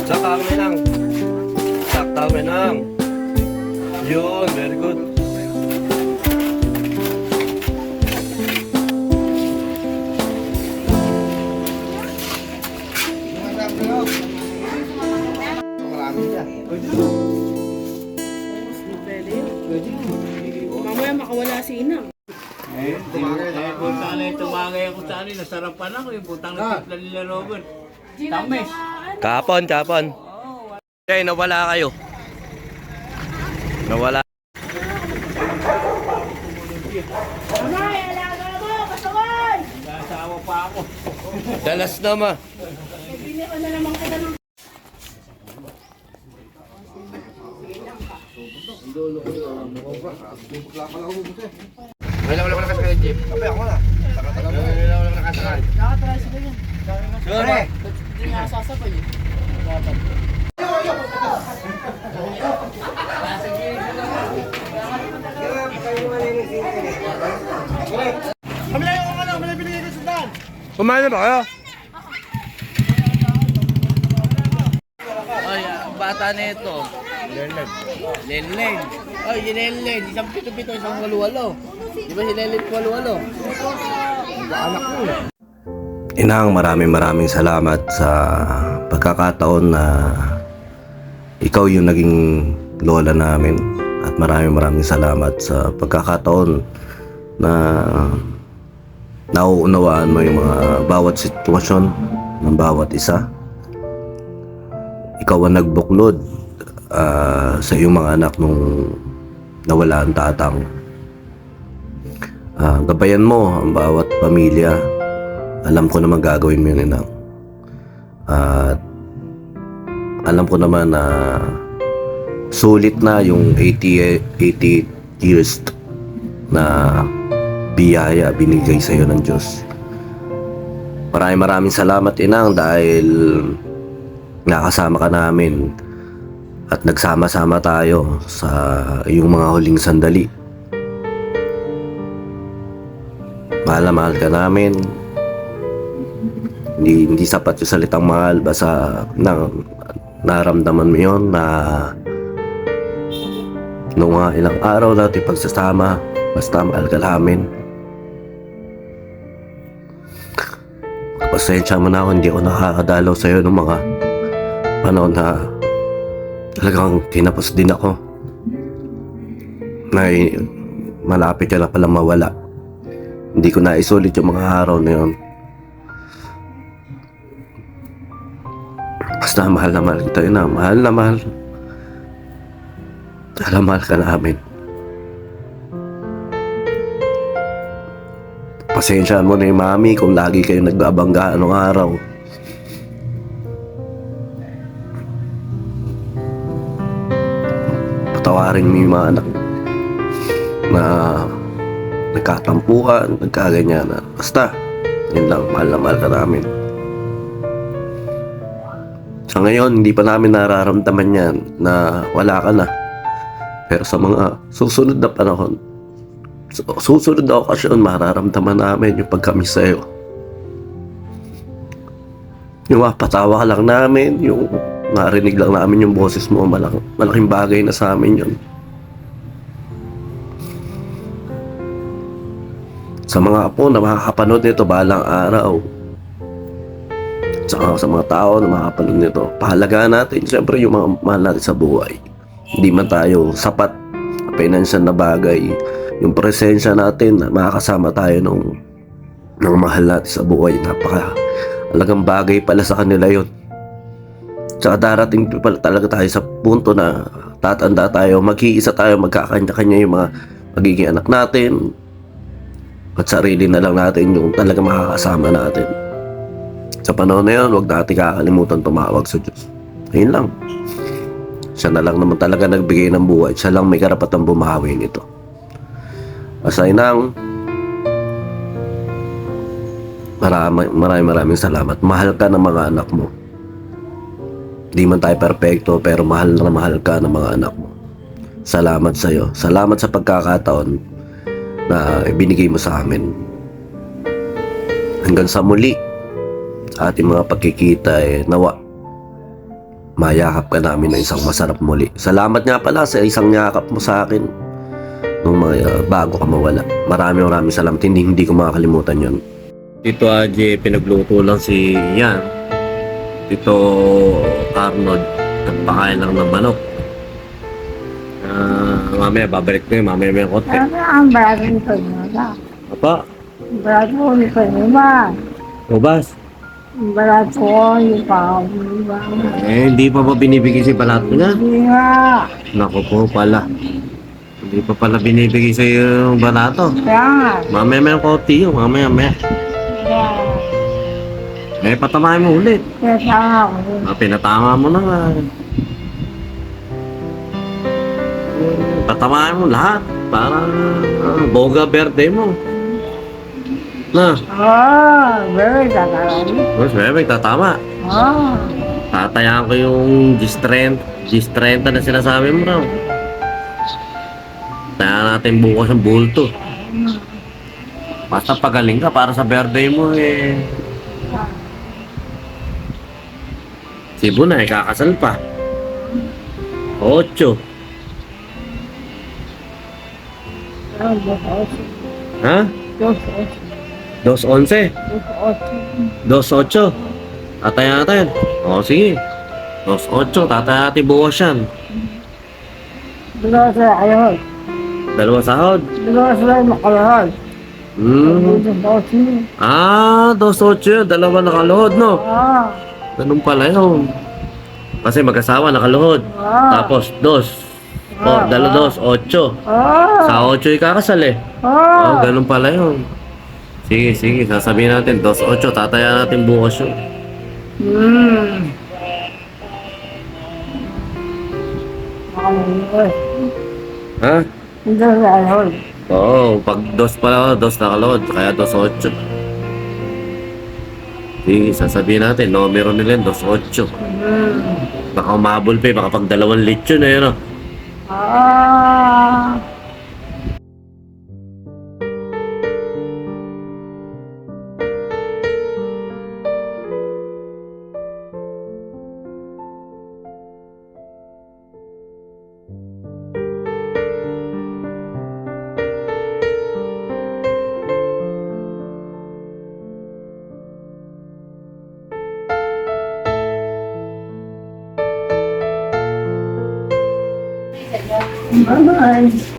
Sakta kami lang. Sakta kami lang. Yun, very good. Mamaya makawala si Inang. Tumangay ako sa anin, nasarapan ako yung putang na tipla nila Robert. Tamis. Kapon. Okay, nawala kayo. Nawala. Mamay, alaga mo! Kasaway! Nasawa pa ako. Dalas na ma. Bili ko na naman kita ng... Wala ka sa jeep. Kapay ako na. Wala ka sa Nakatricycle yun. Sure. Hindi nga sasabay eh. Kumain na ba kayo? Ay, ang bata na ito. Lenlen. Ay, si Lenlen. Isang pito-pito, isang walu-walo. Di ba si Lenlen walu-walo? Anak ko eh. Inang, maraming salamat sa pagkakataon na ikaw yung naging lola namin. At maraming salamat sa pagkakataon na nauunawaan mo yung mga bawat sitwasyon ng bawat isa. Ikaw ang nagbuklod sa iyong mga anak nung nawala ang tatang. Gabayan mo ang bawat pamilya. Alam ko naman gagawin mo yun, inang. At alam ko naman na sulit na yung 88 years na biyaya binigay sa iyo ng Diyos. Maraming salamat, inang, dahil nakasama ka namin at nagsama-sama tayo sa iyong mga huling sandali. Mahal na mahal ka namin. Hindi sapat yung salitang mahal, basta naramdaman mo yun na nung ilang araw natin pagsasama, basta mahal ka namin. Pasensya mo na ako, hindi ako nakakadalaw sa'yo ng mga panahon na talagang tinapos din ako. Na malapit ka na pala mawala. Hindi ko na isulit yung mga araw na yun. Basta mahal na mahal kita, yun na. Mahal na mahal. Mahal ka namin. Pasensya mo na yung mami kung lagi kayo nagbabangga anong araw. Patawarin mo yung mga anak na nagkatampuhan, nagkaganyan. Basta, yun lang, mahal na mahal ka namin. Sa ngayon, hindi pa namin nararamdaman yan na wala ka na. Pero sa mga susunod na panahon, susunod na okasyon, mararamdaman namin yung pagkamis sa'yo. Yung patawa ka lang namin, yung narinig lang namin yung boses mo, malaking bagay na sa amin yun. Sa mga apo na makakapanood nito balang araw, sa mga tao na makakapanood nito, pahalagaan natin siyempre yung mga mahal natin sa buhay. Hindi man tayo sapat sa financial na bagay, yung presensya natin na makakasama tayo ng mahal natin sa buhay, napakahalagang bagay pala sa kanila yun. Tsaka darating pala talaga tayo sa punto na tatanda tayo, mag-iisa tayo, magkakanya-kanya yung mga magiging anak natin, at sarili na lang natin yung talaga makakasama natin. Sa panahon na yun, huwag natin kakalimutan tumawag sa Diyos. Ayun lang. Siya na lang naman talaga nagbigay ng buhay. Siya lang may karapatang bumawi nito. Asay nang maraming salamat. Mahal ka ng mga anak mo. Di man tayo perfecto, pero mahal na mahal ka ng mga anak mo. Salamat sa iyo. Salamat sa pagkakataon na ibinigay mo sa amin. Hanggang sa muli, sa ating mga pagkikita, nawa mayakap ka namin ng isang masarap muli. Salamat nga pala sa isang yakap mo sa akin nung bago ka mawala. Maraming salamat. Hindi ko makakalimutan yun. Tito Aje, pinagluto lang si Yan. Tito Arnold, nagpakain lang ng manok. Mamaya babalik ko yun. Mamaya may konti. Ano ang bagay ko nila? Apa? Bagay ko nila. Ubas? Balat ko, yung pangabula. Hindi pa ba binibigay si Balato niya? Hindi nga. Naku po pala. Hindi pa pala binibigay sa yung Balato. Yan. Mamaya may konti yun. Mamaya. Patamahin mo ulit. Kaya tanga ko. Pinatama mo na nga. Patamahin mo lahat. Para boga birthday mo. Na. Very tatawag. Mas may tatama. Tatayaan ko yung G30 na sinasabi mo raw. Tayaan natin bukas ang bulto. Basta pagaling ka para sa birthday mo si Buna kakasal pa. 8. Ha? 2:11. 2:8. Tatay natin. O, sige. 2.8, tatay natin bukas yan. Dalawa sila ayun. Dalawa sahod. Dalawa sila makalahal. Dito sa sila. 2.8 yun, dalawa nakaluhod, no? Ganun pala yun. Kasi mag-asawa nakaluhod. Tapos, 2. Dala 2, 8. Sa 8 ikakasal eh. Ganun pala yun. Sige, sasabihin natin, 2.8, tataya natin bukas yun. Makalahal. Ha? Dito sa ayun. Oo, pag 2 pala, 2 nakaluhod, kaya 2.8. Sige, sasabihin natin, numero nila yun, 2.8. Baka umabol pa eh, baka pag 2 lechon eh, ano? Bye-bye.